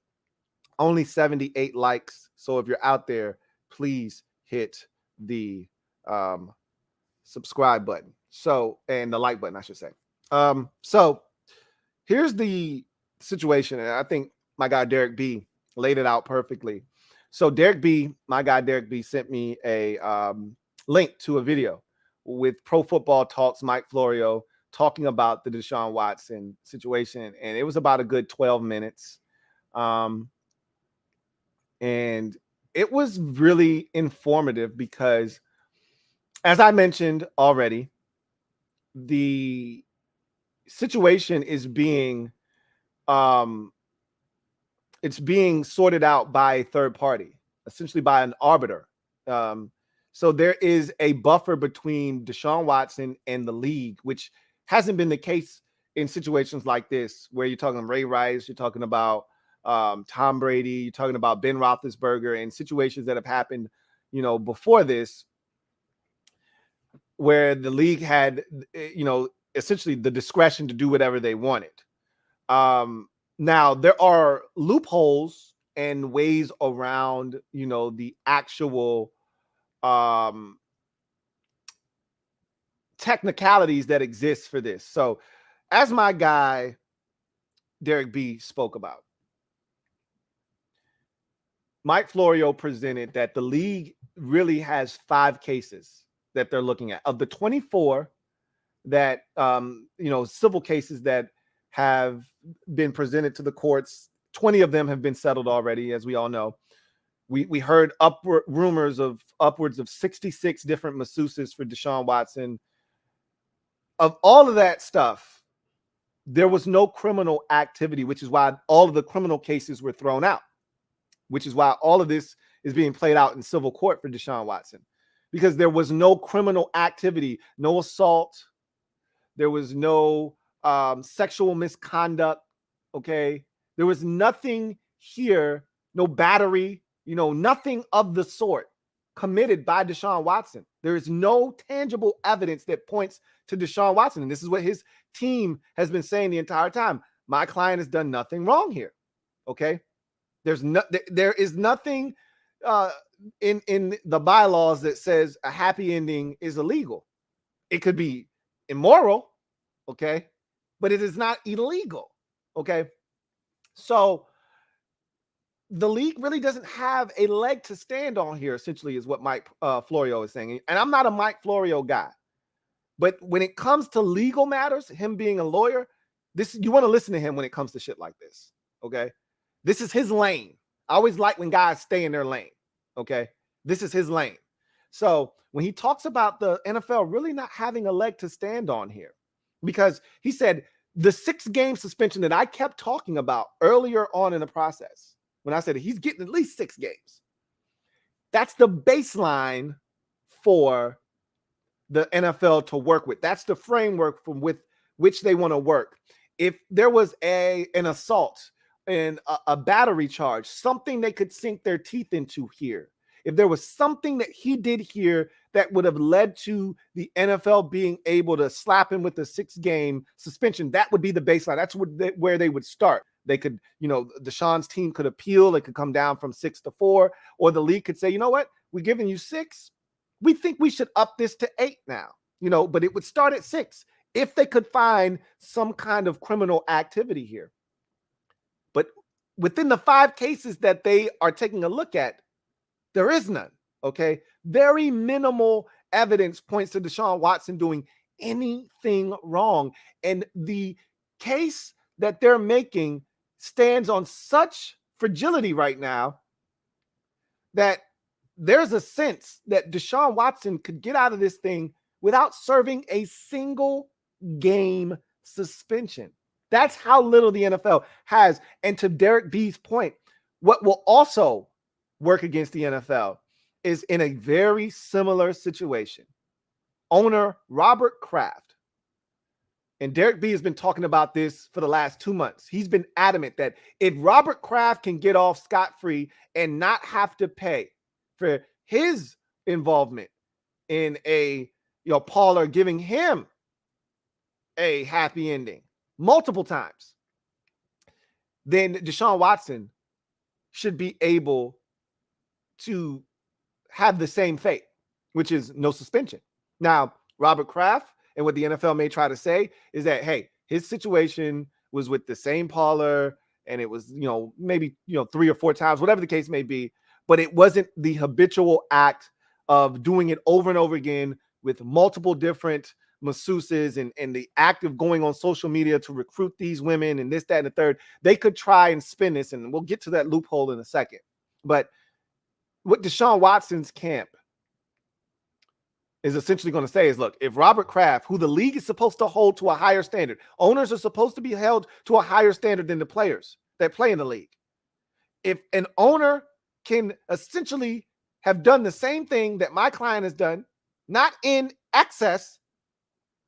only 78 likes. So if you're out there, please hit the subscribe button. So, and the like button, I should say. So here's the situation, and I think my guy Derek B laid it out perfectly. So my guy Derek B sent me a link to a video with Pro Football Talks Mike Florio talking about the Deshaun Watson situation, and it was about a good 12 minutes. And it was really informative because, as I mentioned already, the situation is being it's being sorted out by a third party, essentially by an arbiter. So there is a buffer between Deshaun Watson and the league, which hasn't been the case in situations like this, where you're talking Ray Rice, you're talking about Tom Brady, you're talking about Ben Roethlisberger, and situations that have happened, before this, where the league had, essentially the discretion to do whatever they wanted. Now there are loopholes and ways around, the actual technicalities that exist for this. So as my guy Derek B spoke about, Mike Florio presented that the league really has 5 cases that they're looking at. Of the 24 that, civil cases that have been presented to the courts, 20 of them have been settled already, as we all know. We heard rumors of upwards of 66 different masseuses for Deshaun Watson. Of all of that stuff, there was no criminal activity, which is why all of the criminal cases were thrown out, which is why all of this is being played out in civil court for Deshaun Watson, because there was no criminal activity, no assault. There was no sexual misconduct. Okay. There was nothing here, no battery, nothing of the sort committed by Deshaun Watson. There is no tangible evidence that points to Deshaun Watson. And this is what his team has been saying the entire time. My client has done nothing wrong here. Okay. There is nothing in the bylaws that says a happy ending is illegal. It could be immoral, okay, but it is not illegal, okay? So the league really doesn't have a leg to stand on here, essentially, is what Mike Florio is saying. And I'm not a Mike Florio guy, but when it comes to legal matters, him being a lawyer, you want to listen to him when it comes to shit like this, okay? This is his lane. I always like when guys stay in their lane, okay? This is his lane. So when he talks about the NFL really not having a leg to stand on here, because he said the 6-game suspension that I kept talking about earlier on in the process, when I said he's getting at least 6 games, that's the baseline for the NFL to work with. That's the framework from with which they want to work. If there was an assault and a battery charge, something they could sink their teeth into here, if there was something that he did here that would have led to the NFL being able to slap him with a 6-game suspension, that would be the baseline. That's where they would start. They could, Deshaun's team could appeal. It could come down from 6 to 4, or the league could say, you know what, we're giving you 6. We think we should up this to 8 now, but it would start at 6 if they could find some kind of criminal activity here. But within the 5 cases that they are taking a look at, there is none, okay? Very minimal evidence points to Deshaun Watson doing anything wrong. And the case that they're making stands on such fragility right now that there's a sense that Deshaun Watson could get out of this thing without serving a single game suspension. That's how little the NFL has. And to Derek B's point, what will also work against the NFL is in a very similar situation. Owner Robert Kraft, and Derek B has been talking about this for the last 2 months. He's been adamant that if Robert Kraft can get off scot-free and not have to pay for his involvement in a parlor giving him a happy ending multiple times, then Deshaun Watson should be able to have the same fate, which is no suspension. Now, Robert Kraft and what the NFL may try to say is that, hey, his situation was with the same parlor and it was, maybe, 3 or 4 times, whatever the case may be, but it wasn't the habitual act of doing it over and over again with multiple different masseuses and the act of going on social media to recruit these women and this, that, and the third. They could try and spin this, and we'll get to that loophole in a second. But what Deshaun Watson's camp is essentially going to say is, look, if Robert Kraft, who the league is supposed to hold to a higher standard, owners are supposed to be held to a higher standard than the players that play in the league. If an owner can essentially have done the same thing that my client has done, not in excess,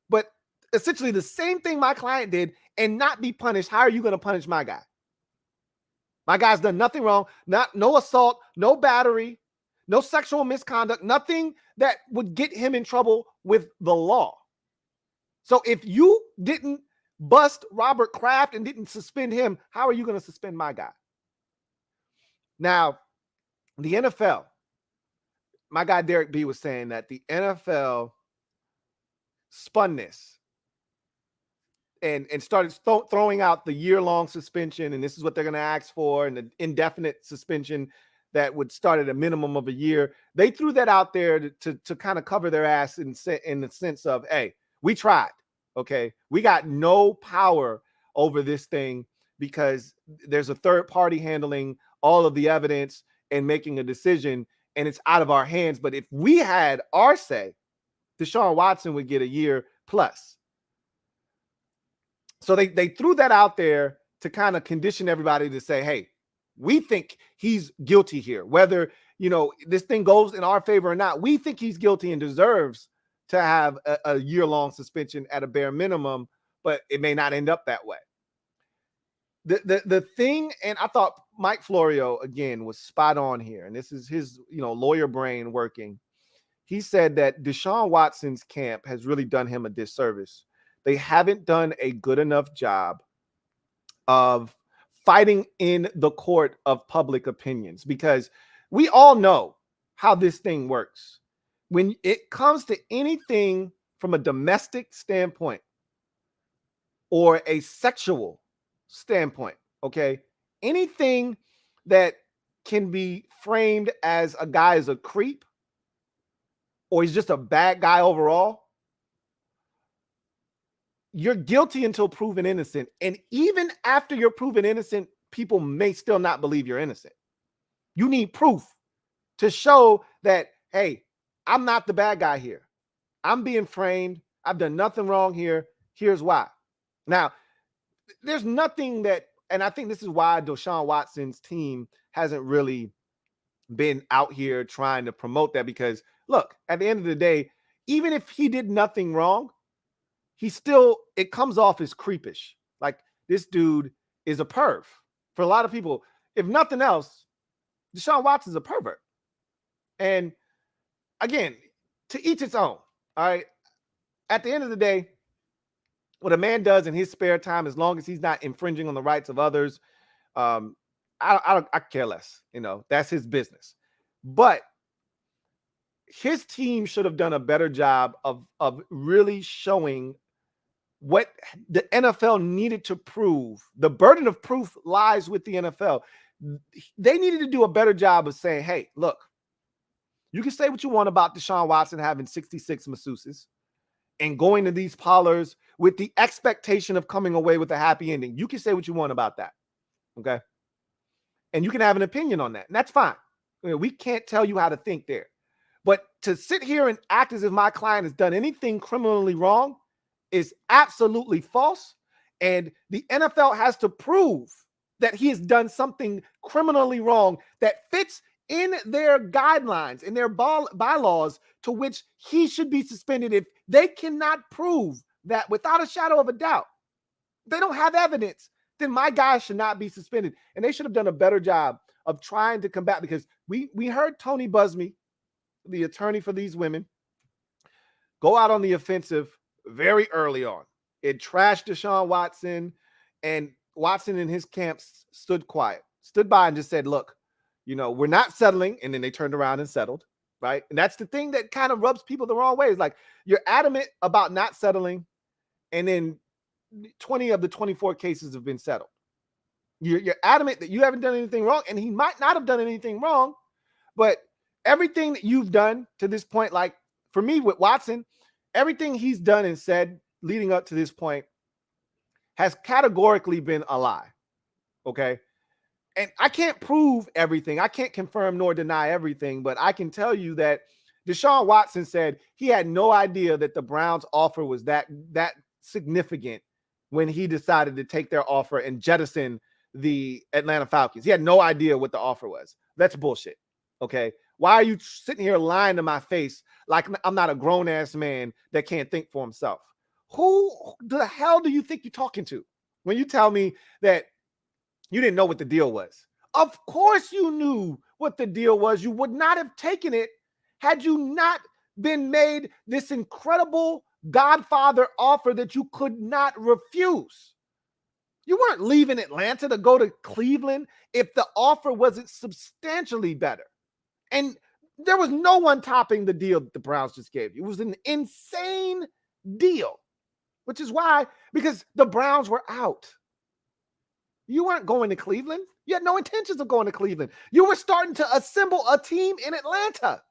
but essentially the same thing my client did and not be punished, how are you going to punish my guy? My guy's done nothing wrong, no assault, no battery, no sexual misconduct, nothing that would get him in trouble with the law. So if you didn't bust Robert Kraft and didn't suspend him, how are you going to suspend my guy? Now, the NFL, my guy Derek B was saying that the NFL spun this and started throwing out the year-long suspension, and this is what they're going to ask for, and the indefinite suspension that would start at a minimum of a year. They threw that out there to kind of cover their ass in the sense of, hey, we tried, okay? We got no power over this thing because there's a third party handling all of the evidence and making a decision, and it's out of our hands. But if we had our say, Deshaun Watson would get a year plus. So they threw that out there to kind of condition everybody to say, hey, we think he's guilty here. Whether, this thing goes in our favor or not, we think he's guilty and deserves to have a year-long suspension at a bare minimum, but it may not end up that way. The thing, and I thought Mike Florio, again, was spot on here, and this is his, lawyer brain working. He said that Deshaun Watson's camp has really done him a disservice. They haven't done a good enough job of fighting in the court of public opinions, because we all know how this thing works. When it comes to anything from a domestic standpoint or a sexual standpoint, okay, anything that can be framed as a guy is a creep or he's just a bad guy overall, you're guilty until proven innocent. And even after you're proven innocent, people may still not believe you're innocent. You need proof to show that, hey, I'm not the bad guy here. I'm being framed. I've done nothing wrong here. Here's why. Now, there's nothing that, and I think this is why Deshaun Watson's team hasn't really been out here trying to promote that, because look, at the end of the day, even if he did nothing wrong, it comes off as creepish. Like, this dude is a perv. For a lot of people, if nothing else, Deshaun Watson's a pervert. And again, to each its own. All right. At the end of the day, what a man does in his spare time, as long as he's not infringing on the rights of others, I care less. That's his business. But his team should have done a better job of really showing what the NFL needed to prove. The burden of proof lies with the NFL. They needed to do a better job of saying, hey, look, you can say what you want about Deshaun Watson having 66 masseuses and going to these parlors with the expectation of coming away with a happy ending. You can say what you want about that, okay? And you can have an opinion on that, and that's fine. We can't tell you how to think there. But to sit here and act as if my client has done anything criminally wrong is absolutely false. And the NFL has to prove that he has done something criminally wrong that fits in their guidelines, in their bylaws, to which he should be suspended. If they cannot prove that without a shadow of a doubt, they don't have evidence, then my guy should not be suspended. And they should have done a better job of trying to combat, because we heard Tony Busby, the attorney for these women, go out on the offensive very early on. It trashed Deshaun Watson, and Watson and his camp stood quiet, stood by and just said, look, we're not settling. And then they turned around and settled, right? And that's the thing that kind of rubs people the wrong way. Is like, you're adamant about not settling, and then 20 of the 24 cases have been settled. You're adamant that you haven't done anything wrong, and he might not have done anything wrong, but everything that you've done to this point, like for me with Watson, everything he's done and said leading up to this point has categorically been a lie. Okay. And I can't prove everything. I can't confirm nor deny everything, but I can tell you that Deshaun Watson said he had no idea that the Browns' offer was that significant when he decided to take their offer and jettison the Atlanta Falcons. He had no idea what the offer was. That's bullshit. Okay. Why are you sitting here lying to my face like I'm not a grown-ass man that can't think for himself? Who the hell do you think you're talking to when you tell me that you didn't know what the deal was? Of course you knew what the deal was. You would not have taken it had you not been made this incredible Godfather offer that you could not refuse. You weren't leaving Atlanta to go to Cleveland if the offer wasn't substantially better. And there was no one topping the deal that the Browns just gave you. It was an insane deal, which is why, because the Browns were out. You weren't going to Cleveland. You had no intentions of going to Cleveland. You were starting to assemble a team in Atlanta.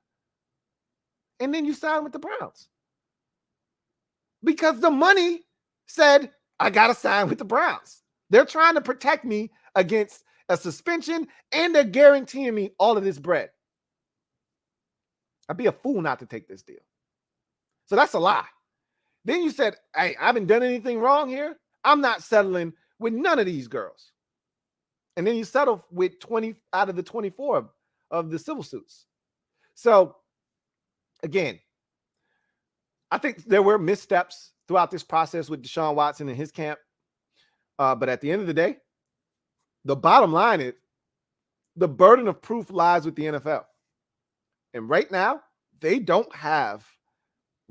And then you signed with the Browns. Because the money said, I got to sign with the Browns. They're trying to protect me against a suspension, and they're guaranteeing me all of this bread. I'd be a fool not to take this deal. So that's a lie. Then you said, hey, I haven't done anything wrong here. I'm not settling with none of these girls. And then you settle with 20 out of the 24 of the civil suits. So again, I think there were missteps throughout this process with Deshaun Watson and his camp. But at the end of the day, the bottom line is the burden of proof lies with the NFL. And right now, they don't have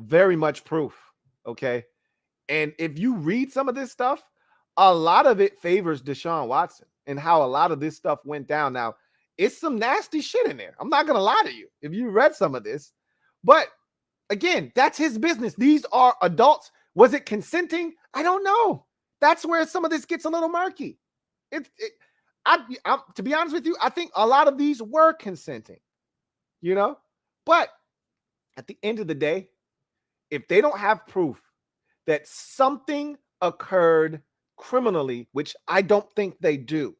very much proof, okay? And if you read some of this stuff, a lot of it favors Deshaun Watson and how a lot of this stuff went down. Now, it's some nasty shit in there. I'm not going to lie to you if you read some of this. But again, that's his business. These are adults. Was it consenting? I don't know. That's where some of this gets a little murky. To be honest with you, I think a lot of these were consenting. But at the end of the day, if they don't have proof that something occurred criminally, which I don't think they do,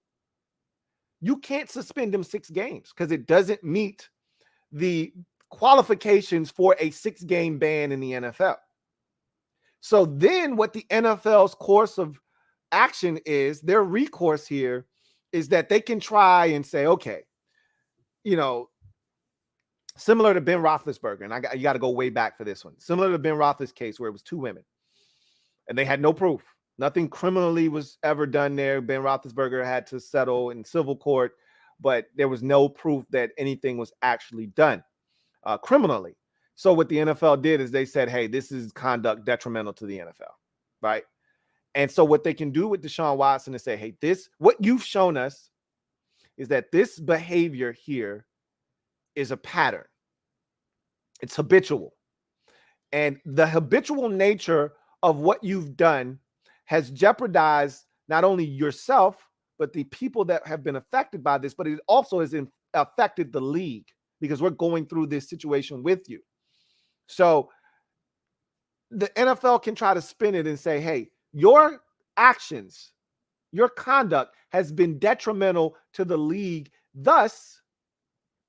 you can't suspend them 6 games because it doesn't meet the qualifications for a 6-game ban in the NFL. So then what the NFL's course of action is, their recourse here is that they can try and say, okay, similar to Ben Roethlisberger, and you got to go way back for this one. Similar to Ben Roethlisberger's case where it was 2 women, and they had no proof. Nothing criminally was ever done there. Ben Roethlisberger had to settle in civil court, but there was no proof that anything was actually done criminally. So what the NFL did is they said, hey, this is conduct detrimental to the NFL, right? And so what they can do with Deshaun Watson is say, hey, what you've shown us is that this behavior here is a pattern. It's habitual. And the habitual nature of what you've done has jeopardized not only yourself, but the people that have been affected by this, but it also has affected the league because we're going through this situation with you. So the NFL can try to spin it and say, hey, your actions, your conduct has been detrimental to the league. Thus,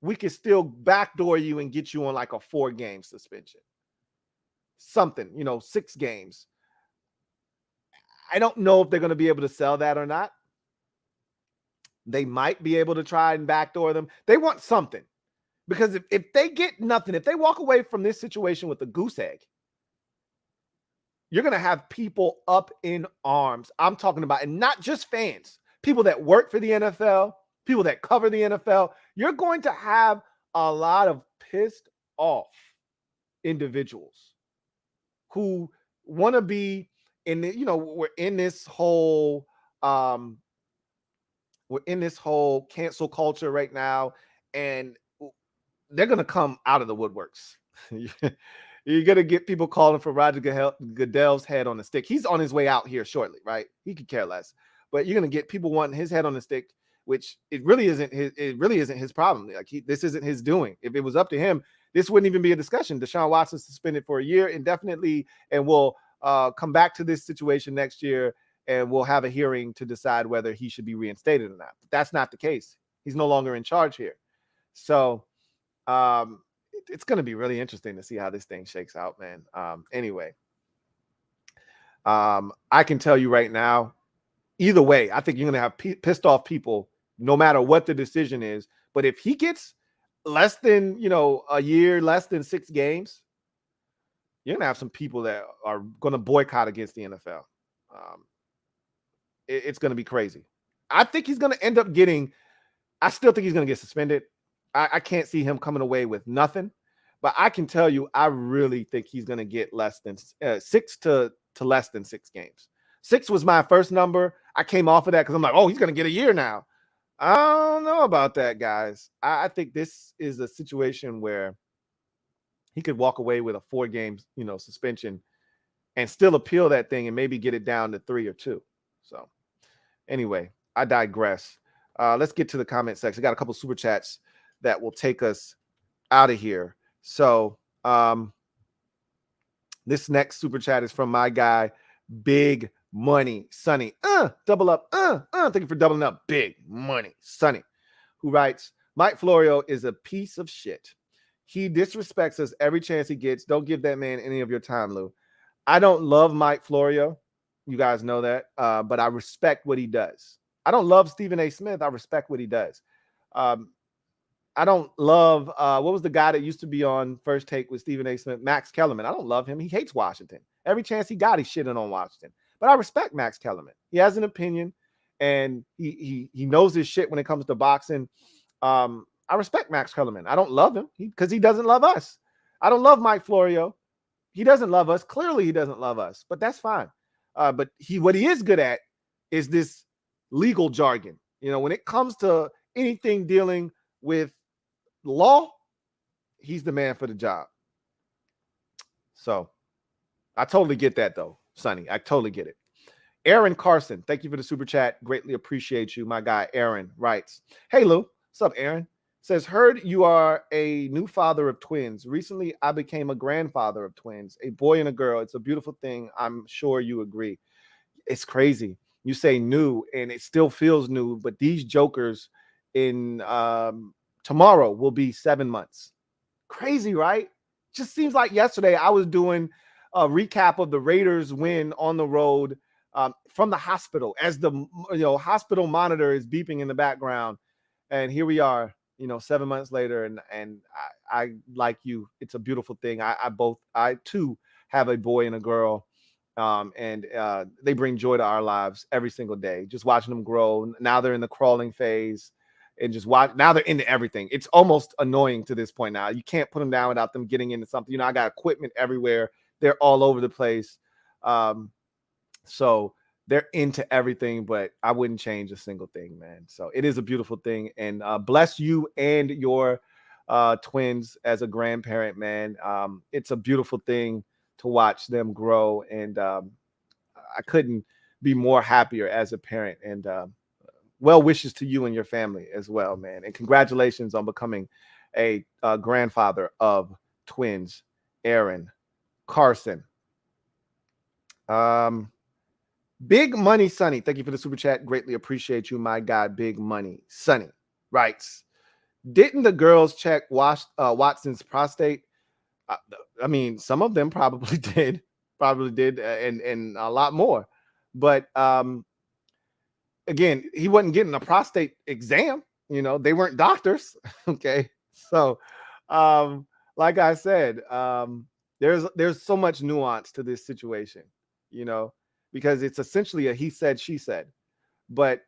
we could still backdoor you and get you on like a 4-game suspension. Something, 6 games. I don't know if they're going to be able to sell that or not. They might be able to try and backdoor them. They want something. Because if they get nothing, if they walk away from this situation with a goose egg, you're going to have people up in arms. I'm talking about, and not just fans, people that work for the NFL, people that cover the NFL. You're going to have a lot of pissed off individuals who want to be in the, we're in this whole cancel culture right now, and they're going to come out of the woodworks. You're going to get people calling for Roger Goodell's head on the stick. He's on his way out here shortly, right? He could care less. But you're going to get people wanting his head on the stick, which it really isn't his problem. Like this isn't his doing. If it was up to him, this wouldn't even be a discussion. Deshaun Watson suspended for a year indefinitely, and we'll come back to this situation next year, and we'll have a hearing to decide whether he should be reinstated or not. But that's not the case. He's no longer in charge here. So it's going to be really interesting to see how this thing shakes out, man. Anyway, I can tell you right now, either way, I think you're going to have pissed off people no matter what the decision is. But if he gets less than, a year, less than 6 games, you're going to have some people that are going to boycott against the NFL. It's going to be crazy. I think he's going to end up I still think he's going to get suspended. I can't see him coming away with nothing, but I can tell you, I really think he's going to get less than 6 to less than 6 games. 6 was my first number. I came off of that because I'm like, oh, he's going to get a year now. I don't know about that, guys. I think this is a situation where he could walk away with a 4-game, suspension and still appeal that thing and maybe get it down to 3 or 2. So anyway, I digress. Let's get to the comment section. I got a couple super chats that will take us out of here. So this next super chat is from my guy, Big Money Sonny. Double up. Thank you for doubling up. Big Money Sonny, who writes, Mike Florio is a piece of shit. He disrespects us every chance he gets. Don't give that man any of your time, Lou. I don't love Mike Florio. You guys know that. But I respect what he does. I don't love Stephen A. Smith. I respect what he does. I don't love, what was the guy that used to be on First Take with Stephen A. Smith? Max Kellerman. I don't love him. He hates Washington. Every chance he got, he's shitting on Washington. But I respect Max Kellerman. He has an opinion, and he knows his shit when it comes to boxing. I respect Max Kellerman. I don't love him because he doesn't love us. I don't love Mike Florio. He doesn't love us. Clearly, he doesn't love us, but that's fine. But what he is good at is this legal jargon. When it comes to anything dealing with law, he's the man for the job. So I totally get that, though, Sonny. I totally get it. Aaron Carson, thank you for the super chat. Greatly appreciate you. My guy Aaron writes, hey, Lou. What's up, Aaron? Says, heard you are a new father of twins. Recently, I became a grandfather of twins, a boy and a girl. It's a beautiful thing. I'm sure you agree. It's crazy. You say new, and it still feels new, but these jokers in tomorrow will be 7 months. Crazy, right? Just seems like yesterday I was doing a recap of the Raiders win on the road from the hospital as the hospital monitor is beeping in the background. And here we are, 7 months later, and I like you. It's a beautiful thing. I too have a boy and a girl, and they bring joy to our lives every single day. Just watching them grow. Now they're in the crawling phase, and just watch. Now they're into everything. It's almost annoying to this point now. You can't put them down without them getting into something. I got equipment everywhere. They're all over the place. So they're into everything, but I wouldn't change a single thing, man. So it is a beautiful thing, and bless you and your twins as a grandparent, man. It's a beautiful thing to watch them grow, and I couldn't be more happier as a parent, and well wishes to you and your family as well, man. And congratulations on becoming a grandfather of twins, Aaron Carson. Big Money Sonny, thank you for the super chat. Greatly appreciate you, my guy. Big Money Sonny writes, Didn't the girls check Watson's prostate? I mean, some of them probably did, and a lot more. But again, he wasn't getting a prostate exam. They weren't doctors. Okay, so like I said, there's so much nuance to this situation. Because it's essentially a he said, she said, but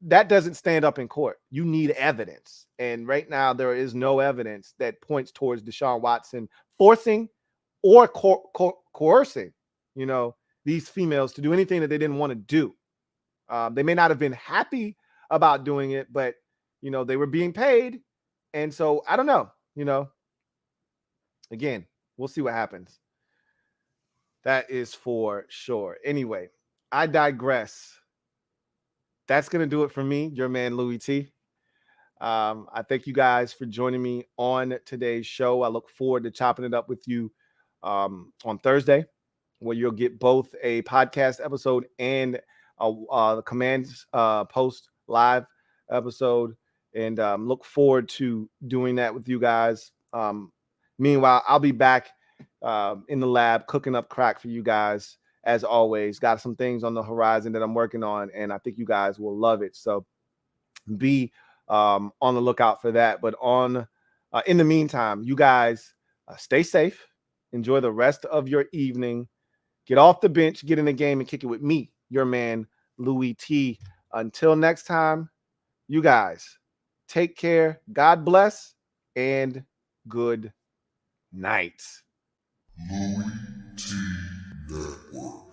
that doesn't stand up in court. You need evidence. And right now, there is no evidence that points towards Deshaun Watson forcing or coercing, these females to do anything that they didn't want to do. They may not have been happy about doing it, but, they were being paid. And so I don't know, again, we'll see what happens. That is for sure. Anyway, I digress. That's going to do it for me, your man, Louie T. I thank you guys for joining me on today's show. I look forward to chopping it up with you on Thursday, where you'll get both a podcast episode and a commands post live episode. And look forward to doing that with you guys. Meanwhile, I'll be back in the lab cooking up crack for you guys. As always, got some things on the horizon that I'm working on, and I think you guys will love it. So be on the lookout for that. But in the meantime, you guys stay safe. Enjoy the rest of your evening. Get off the bench, get in the game, and kick it with me, your man, Louie T. Until next time, you guys take care. God bless, and good night. LouieTeeNetwork.